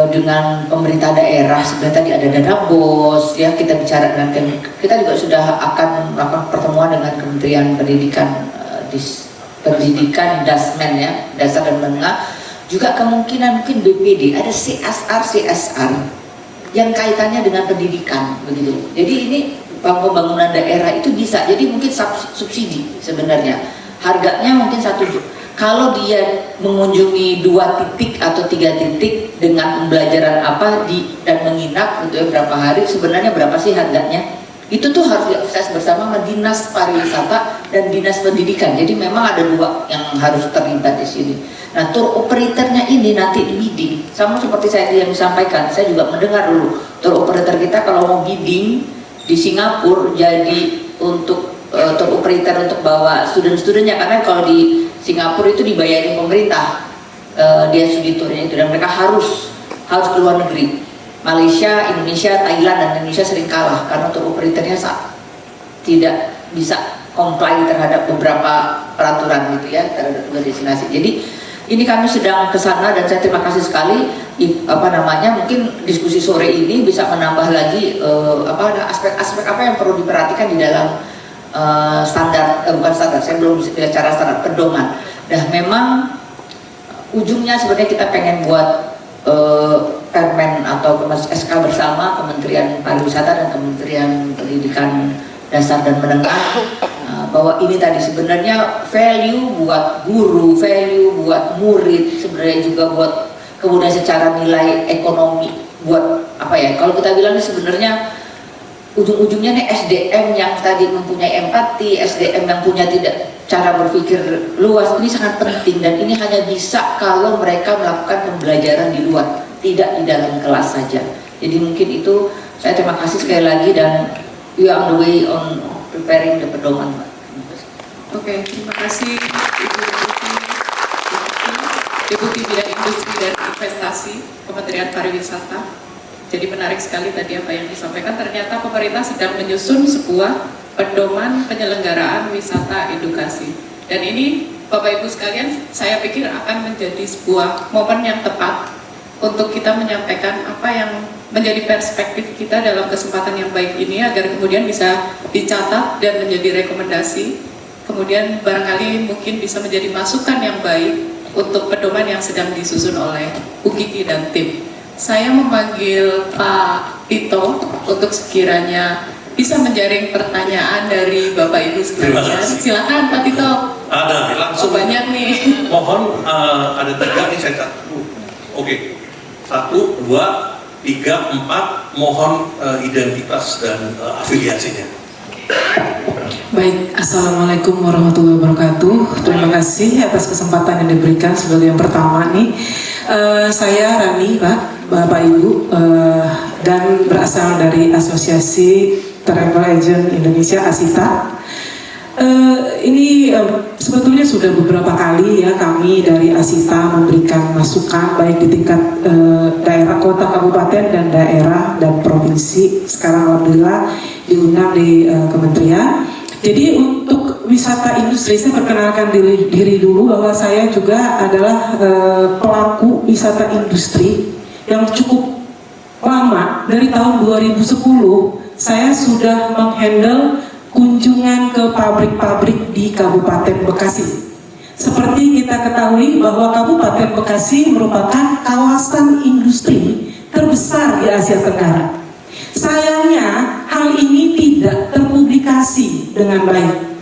dengan pemerintah daerah. Sebenarnya tadi ada dana bos ya, kita bicara dengan kita juga sudah akan melakukan pertemuan dengan Kementerian Pendidikan Dasmen ya, dasar dan menengah, juga kemungkinan mungkin BPD ada CSR yang kaitannya dengan pendidikan begitu. Jadi ini pembangunan daerah itu bisa jadi mungkin subsidi sebenarnya, harganya mungkin 1 kalau dia mengunjungi 2 titik atau 3 titik dengan pembelajaran apa dan menginap gitu ya berapa hari, sebenarnya berapa sih harganya, itu tuh harus diakses bersama sama Dinas Pariwisata dan Dinas Pendidikan. Jadi memang ada 2 yang harus terlibat di sini. Nah tour operatornya ini nanti di bidding sama seperti saya yang disampaikan. Saya juga mendengar dulu tour operator kita kalau mau bidding di Singapura jadi untuk tour operator untuk bawa student-studentnya, karena kalau di Singapura itu dibayarin pemerintah dia studi turnya itu, dan mereka harus ke luar negeri. Malaysia, Indonesia, Thailand dan Indonesia sering kalah karena tour operatornya tidak bisa comply terhadap beberapa peraturan gitu ya terhadap destinasi. Jadi ini kami sedang ke sana dan saya terima kasih sekali mungkin diskusi sore ini bisa menambah lagi aspek-aspek apa yang perlu diperhatikan di dalam bukan standar, saya belum bicara standar, pedoman. Nah memang ujungnya sebenarnya kita pengen buat permen atau SK bersama Kementerian Pariwisata dan Kementerian Pendidikan Dasar dan Menengah, bahwa ini tadi sebenarnya value buat guru, value buat murid, sebenarnya juga buat kemudian secara nilai ekonomi buat kalau kita bilang sebenarnya ujung-ujungnya nih SDM yang tadi mempunyai empati, SDM yang punya cara berpikir luas, ini sangat penting dan ini hanya bisa kalau mereka melakukan pembelajaran di luar, tidak di dalam kelas saja. Jadi mungkin itu saya terima kasih sekali lagi dan we are on the way on preparing the pedoman. Oke, terima kasih Ibu Deputi Bidang Industri dan Investasi Kementerian Pariwisata. Jadi menarik sekali tadi apa yang disampaikan, ternyata pemerintah sedang menyusun sebuah pedoman penyelenggaraan wisata edukasi. Dan ini Bapak Ibu sekalian, saya pikir akan menjadi sebuah momen yang tepat untuk kita menyampaikan apa yang menjadi perspektif kita dalam kesempatan yang baik ini, agar kemudian bisa dicatat dan menjadi rekomendasi. Kemudian barangkali mungkin bisa menjadi masukan yang baik untuk pedoman yang sedang disusun oleh Bu Kiki dan tim. Saya memanggil Pak Tito untuk sekiranya bisa menjaring pertanyaan dari Bapak Ibu sekalian. Silakan Pak Tito. Ada langsung. Banyak nih. Mohon ada 3 nih saya catat. Oke. 1, 2, 3, 4. Mohon identitas dan afiliasinya. Baik, Assalamualaikum warahmatullahi wabarakatuh. Terima kasih atas kesempatan yang diberikan. Sebagai yang pertama nih, saya Rani, Pak, Bapak Ibu, dan berasal dari Asosiasi Travel Agent Indonesia (ASITA). Ini sebetulnya sudah beberapa kali ya kami dari ASITA memberikan masukan baik di tingkat daerah, kota, kabupaten, dan daerah dan provinsi. Sekarang alhamdulillah diundang di kementerian. Jadi untuk wisata industri, saya perkenalkan diri dulu bahwa saya juga adalah pelaku wisata industri yang cukup lama. Dari tahun 2010 saya sudah menghandle kunjungan ke pabrik-pabrik di Kabupaten Bekasi. Seperti kita ketahui bahwa Kabupaten Bekasi merupakan kawasan industri terbesar di Asia Tenggara. Sayangnya hal ini tidak terpublikasi dengan baik.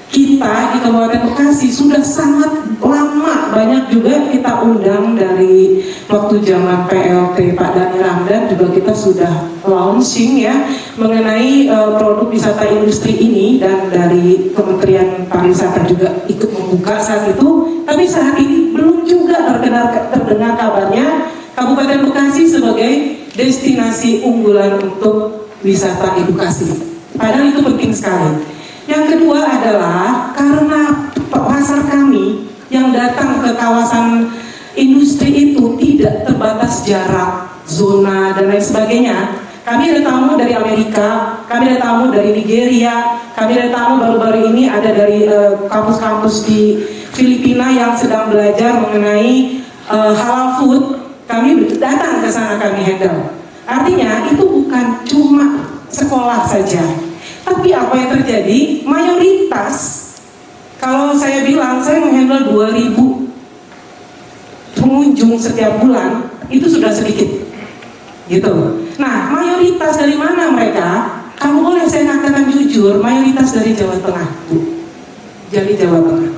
Kita di Kabupaten Bekasi sudah sangat lama, banyak juga kita undang dari waktu zaman PLT Pak Dhani Ramdan juga kita sudah launching ya mengenai produk wisata industri ini, dan dari Kementerian Pariwisata juga ikut membuka saat itu. Tapi saat ini belum juga terdengar kabarnya Kabupaten Bekasi sebagai destinasi unggulan untuk wisata edukasi. Padahal itu penting sekali. Yang kedua adalah karena pasar kami yang datang ke kawasan industri itu tidak terbatas jarak, zona, dan lain sebagainya. Kami ada tamu dari Amerika, kami ada tamu dari Nigeria, kami ada tamu baru-baru ini ada dari kampus-kampus di Filipina yang sedang belajar mengenai halal food. Kami datang ke sana, kami handle. Artinya itu bukan cuma sekolah saja. Tapi apa yang terjadi? Mayoritas, kalau saya bilang saya menghandle 2.000 pengunjung setiap bulan, itu sudah sedikit, gitu. Nah, mayoritas dari mana mereka? Kalau boleh saya katakan jujur, mayoritas dari Jawa Tengah, Bu. Jadi Jawa Tengah.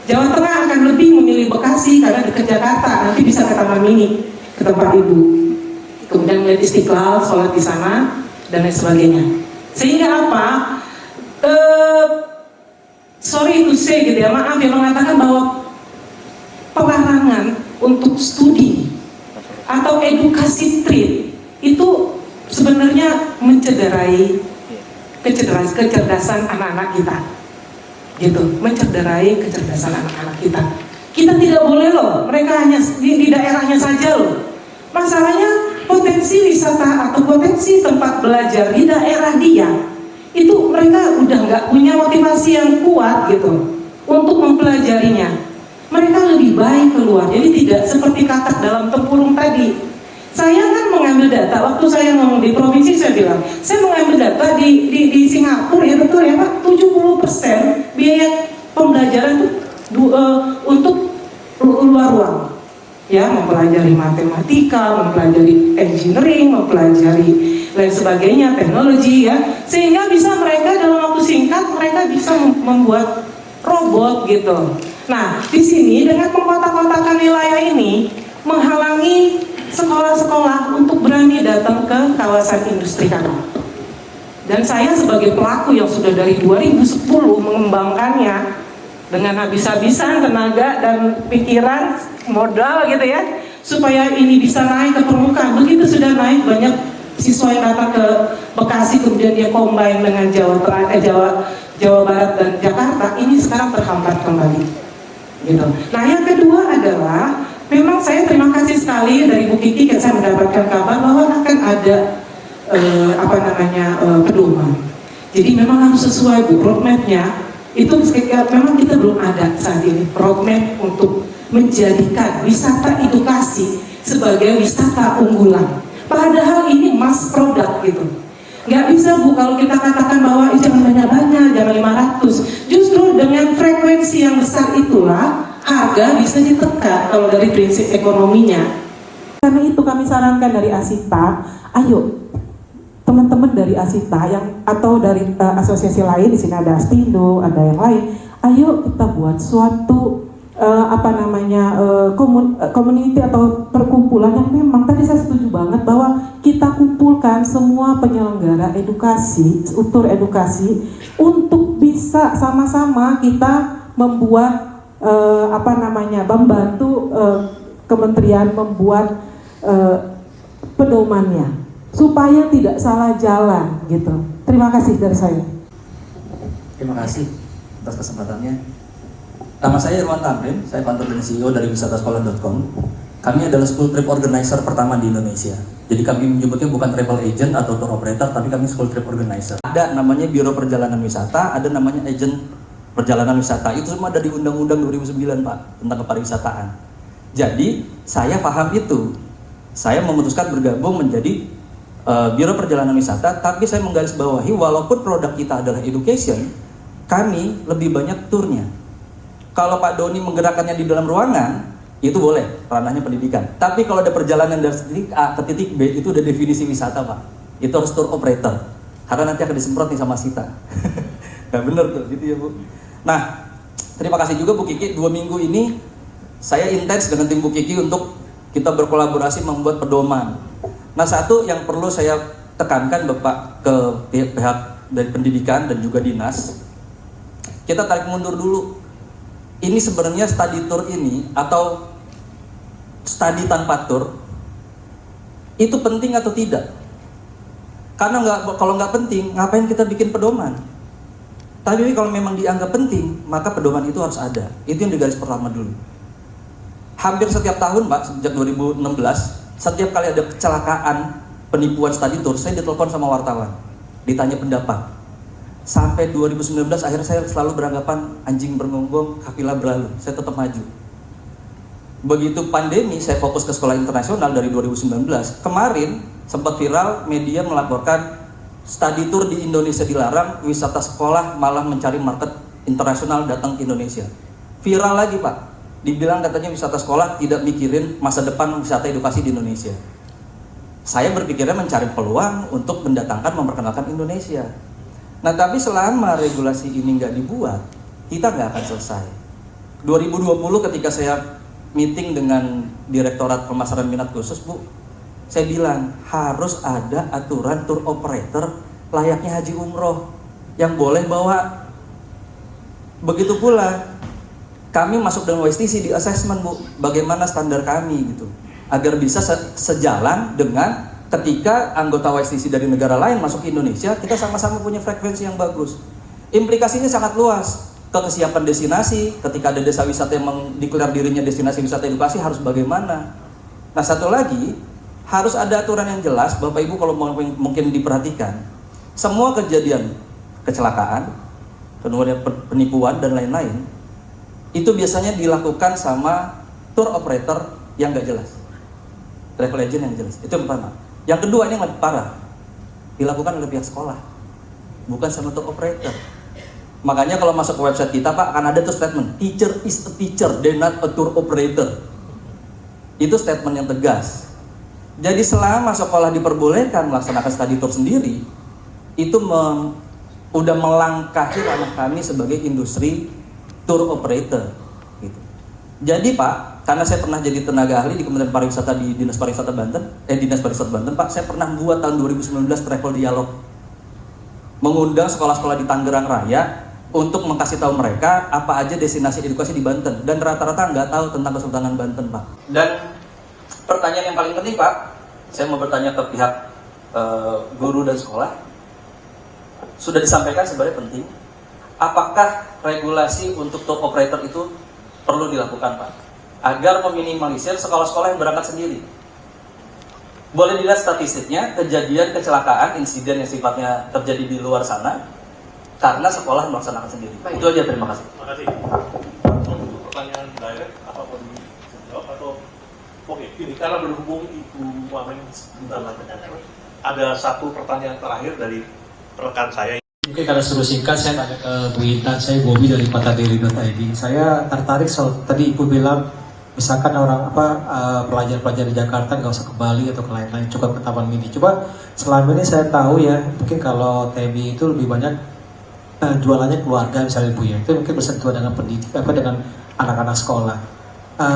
Jawa Tengah akan lebih memilih Bekasi karena dekat Jakarta, nanti bisa ke Taman Mini, ke tempat Ibu. Kemudian melihat Istiqlal, sholat di sana, dan lain sebagainya. Sehingga apa? Sorry to say gitu ya, maaf ya, mengatakan bahwa pelarangan untuk studi atau edukasi trade itu sebenarnya mencederai kecerdasan anak-anak kita, gitu, mencederai kecerdasan anak-anak kita. Kita tidak boleh loh, mereka hanya di daerahnya saja loh. Masalahnya potensi wisata atau potensi tempat belajar di daerah dia itu mereka udah nggak punya motivasi yang kuat gitu untuk mempelajarinya. Mereka lebih baik keluar. Jadi tidak seperti katak dalam tempurung tadi. Saya kan mengambil data waktu saya ngomong di provinsi, saya bilang saya mengambil data di Singapura, ya betul ya Pak, 70% biaya pembelajaran itu untuk luar ruang. Ya, mempelajari matematika, mempelajari engineering, mempelajari lain sebagainya, teknologi ya, sehingga bisa mereka dalam waktu singkat mereka bisa membuat robot gitu. Nah, di sini dengan mengkotak-kotakan wilayah ini menghalangi sekolah-sekolah untuk berani datang ke kawasan industri kami. Dan saya sebagai pelaku yang sudah dari 2010 mengembangkannya dengan habis-habisan tenaga dan pikiran, modal gitu ya, supaya ini bisa naik ke permukaan. Begitu sudah naik, banyak siswa yang datang ke Bekasi, kemudian dia combine dengan Jawa Barat dan Jakarta, ini sekarang terhambat kembali gitu. Nah, yang kedua adalah memang saya terima kasih sekali dari Bu Kiki, saya mendapatkan kabar bahwa akan ada pedoman. Jadi memang harus sesuai Bu roadmap-nya. Itu memang kita belum ada saat ini roadmap untuk menjadikan wisata edukasi sebagai wisata unggulan. Padahal ini mass product gitu. Nggak bisa Bu kalau kita katakan bahwa jangan banyak-banyak, jangan 500. Justru dengan frekuensi yang besar itulah harga bisa ditekan kalau dari prinsip ekonominya. Karena itu kami sarankan dari Asita, ayo teman-teman dari Asita yang atau dari asosiasi lain, di sini ada Astindo, ada yang lain, ayo kita buat suatu community atau perkumpulan yang memang tadi saya setuju banget bahwa kita kumpulkan semua penyelenggara edukasi, struktur edukasi untuk bisa sama-sama kita membuat membantu kementerian membuat pedomannya supaya tidak salah jalan gitu. Terima kasih dari saya. Terima kasih atas kesempatannya. Nama saya Irwan Tamrin, saya founder dan CEO dari wisatasekolah.com. Kami adalah school trip organizer pertama di Indonesia. Jadi kami menyebutnya bukan travel agent atau tour operator, tapi kami school trip organizer. Ada namanya Biro Perjalanan Wisata, ada namanya agent perjalanan wisata. Itu semua ada di Undang-Undang 2009 Pak, tentang kepariwisataan. Jadi saya paham itu. Saya memutuskan bergabung menjadi Biro Perjalanan Wisata, tapi saya menggarisbawahi walaupun produk kita adalah education, kami lebih banyak turnya. Kalau Pak Doni menggerakkannya di dalam ruangan, itu boleh, ranahnya pendidikan. Tapi kalau ada perjalanan dari titik A ke titik B, itu udah definisi wisata Pak. Itu harus tour operator. karena nanti akan disemprot nih sama Sita. Nggak bener tuh, gitu ya Bu. Nah, terima kasih juga Bu Kiki, 2 minggu ini saya intens dengan tim Bu Kiki untuk kita berkolaborasi membuat pedoman. Nah, satu yang perlu saya tekankan Bapak ke pihak dari pendidikan dan juga dinas, kita tarik mundur dulu. Ini sebenarnya study tour ini atau study tanpa tour itu penting atau tidak? Karena kalau nggak penting, ngapain kita bikin pedoman? Tapi kalau memang dianggap penting, maka pedoman itu harus ada. Itu yang di garis pertama dulu. Hampir setiap tahun, Pak, sejak 2016, setiap kali ada kecelakaan penipuan study tour, saya ditelepon sama wartawan, ditanya pendapat. Sampai 2019 akhirnya saya selalu beranggapan anjing bergonggong, kafilah berlalu. Saya tetap maju. Begitu pandemi, saya fokus ke sekolah internasional dari 2019. Kemarin sempat viral, media melaporkan study tour di Indonesia dilarang, wisata sekolah malah mencari market internasional datang ke Indonesia. Viral lagi Pak, dibilang katanya wisata sekolah tidak mikirin masa depan wisata edukasi di Indonesia. Saya berpikirnya mencari peluang untuk mendatangkan, memperkenalkan Indonesia. Nah tapi selama regulasi ini nggak dibuat, kita nggak akan selesai. 2020 ketika saya meeting dengan Direktorat Pemasaran Minat Khusus, Bu, saya bilang harus ada aturan tour operator layaknya haji umroh yang boleh bawa. Begitu pula kami masuk dengan WSTC di assessment, Bu, bagaimana standar kami gitu, agar bisa sejalan dengan ketika anggota WSTC dari negara lain masuk ke Indonesia, kita sama-sama punya frekuensi yang bagus. Implikasinya sangat luas ke kesiapan destinasi. Ketika ada desa wisata yang mendeklar dirinya destinasi wisata edukasi, harus bagaimana. Nah satu lagi, harus ada aturan yang jelas. Bapak Ibu kalau mungkin diperhatikan, semua kejadian kecelakaan, kemudian penipuan dan lain-lain, itu biasanya dilakukan sama tour operator yang gak jelas, travel agent yang jelas. Itu yang pertama. Yang kedua, ini yang lebih parah, dilakukan oleh pihak sekolah, bukan sama tour operator. Makanya kalau masuk ke website kita Pak, akan ada tuh statement, teacher is a teacher, they not a tour operator. Itu statement yang tegas. Jadi selama sekolah diperbolehkan melaksanakan study tour sendiri, itu udah melangkahi ranah kami sebagai industri tour operator gitu. Jadi Pak, karena saya pernah jadi tenaga ahli di Kementerian Pariwisata di Dinas Pariwisata Banten, Pak, saya pernah buat tahun 2019 travel dialog, mengundang sekolah-sekolah di Tangerang Raya untuk mengkasih tahu mereka apa aja destinasi edukasi di Banten, dan rata-rata nggak tahu tentang Kesultanan Banten, Pak. Dan pertanyaan yang paling penting, Pak, saya mau bertanya ke pihak guru dan sekolah. Sudah disampaikan sebenarnya penting. Apakah regulasi untuk tour operator itu perlu dilakukan, Pak? Agar meminimalisir sekolah-sekolah yang berangkat sendiri. Boleh dilihat statistiknya, kejadian kecelakaan, insiden yang sifatnya terjadi di luar sana, karena sekolah melaksanakan sendiri. Itu aja, terima kasih. Terima kasih. Untuk pertanyaan direct, apapun dijawab atau oke, ini karena berhubung Ibu Wamen sebentar lagi. Ada satu pertanyaan terakhir dari rekan saya. Mungkin karena suruh singkat, saya tanya ke Bu Intan, saya Bobi dari patadiri.id. Saya tertarik soal tadi Ibu bilang, misalkan orang pelajar-pelajar di Jakarta nggak usah ke Bali atau ke lain-lain, cukup ke Taman Mini. Coba selama ini saya tahu ya, mungkin kalau TMI itu lebih banyak jualannya keluarga misalnya Bu ya, itu mungkin bersentuhan dengan dengan anak-anak sekolah.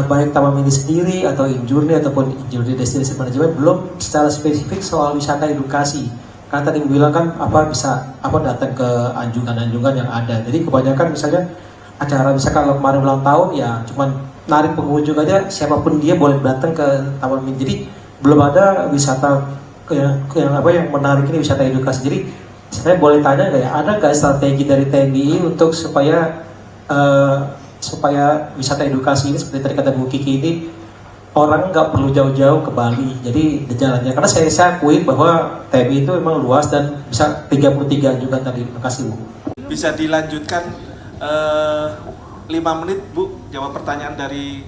Baik Taman Mini sendiri atau Injourney ataupun Injourney Destination Management belum secara spesifik soal wisata edukasi. Karena tadi bilang kan bisa datang ke anjungan-anjungan yang ada. Jadi kebanyakan misalnya acara, misalnya kalau kemarin ulang tahun ya cuman narik pengunjung aja, siapapun dia boleh datang ke Taman Mini. Jadi belum ada wisata yang menarik ini, wisata edukasi. Jadi saya boleh tanya nggak ya, ada nggak strategi dari TNI untuk supaya wisata edukasi ini seperti tadi kata Bu Kiki ini, orang nggak perlu jauh-jauh ke Bali, jadi di jalannya. Karena saya akui bahwa TMI itu memang luas dan bisa 33 juga tadi. Terima kasih Bu. Bisa dilanjutkan 5 menit Bu, jawab pertanyaan dari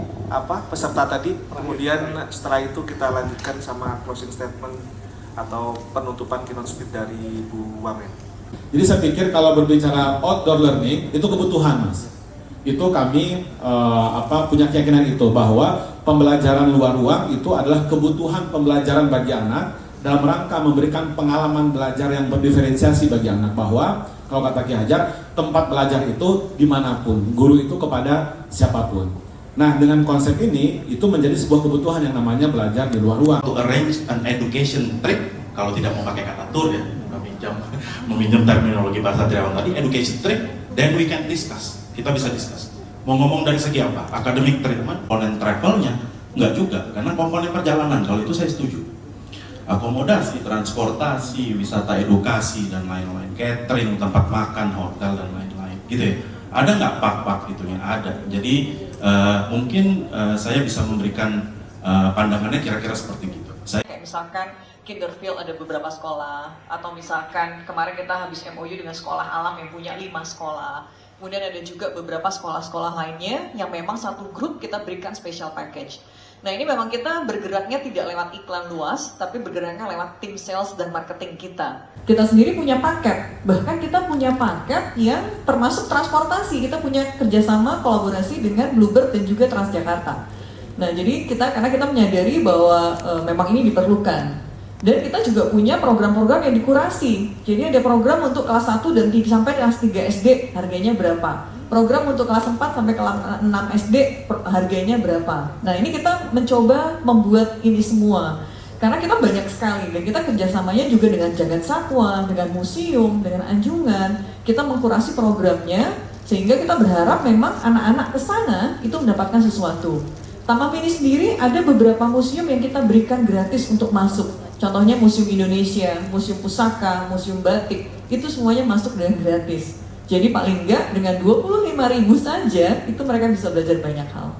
peserta tadi. Kemudian setelah itu kita lanjutkan sama closing statement atau penutupan keynote speech dari Bu Wamen. Jadi saya pikir kalau berbicara outdoor learning itu kebutuhan, Mas. Itu kami punya keyakinan itu, bahwa pembelajaran luar ruang itu adalah kebutuhan pembelajaran bagi anak, dalam rangka memberikan pengalaman belajar yang berdiferensiasi bagi anak, bahwa kalau kata Ki Hajar, tempat belajar itu dimanapun, guru itu kepada siapapun. Nah, dengan konsep ini itu menjadi sebuah kebutuhan yang namanya belajar di luar ruang. To arrange an education trip, kalau tidak mau pakai kata tour ya, meminjam terminologi bahasa Tirawan tadi, education trip, then we can discuss. Kita bisa discuss. Mau ngomong dari segi apa? Academic treatment, komponen travelnya, enggak juga, karena komponen perjalanan, kalau itu saya setuju. Akomodasi, transportasi, wisata edukasi, dan lain-lain, catering, tempat makan, hotel, dan lain-lain, gitu ya. Ada nggak pak-pak itunya? Ada. Jadi mungkin saya bisa memberikan pandangannya kira-kira seperti gitu. Kayak misalkan Kinderfield ada beberapa sekolah, atau misalkan kemarin kita habis MOU dengan sekolah alam yang punya 5 sekolah. Kemudian ada juga beberapa sekolah-sekolah lainnya yang memang satu grup kita berikan special package. Nah, ini memang kita bergeraknya tidak lewat iklan luas, tapi bergeraknya lewat tim sales dan marketing kita. Kita sendiri punya paket, bahkan kita punya paket yang termasuk transportasi. Kita punya kerjasama kolaborasi dengan Bluebird dan juga Transjakarta. Nah, jadi karena kita menyadari bahwa memang ini diperlukan. Dan kita juga punya program-program yang dikurasi. Jadi ada program untuk kelas 1 dan sampai kelas 3 SD, harganya berapa? Program untuk kelas 4 sampai kelas 6 SD, harganya berapa? Nah, ini kita mencoba membuat ini semua. Karena kita banyak sekali, dan kita kerjasamanya juga dengan Jagat Satwa, dengan museum, dengan anjungan. Kita mengkurasi programnya, sehingga kita berharap memang anak-anak ke sana itu mendapatkan sesuatu. Taman Mini sendiri ada beberapa museum yang kita berikan gratis untuk masuk. Contohnya Museum Indonesia, Museum Pusaka, Museum Batik, itu semuanya masuk dengan gratis. Jadi paling enggak dengan 25.000 saja, itu mereka bisa belajar banyak hal.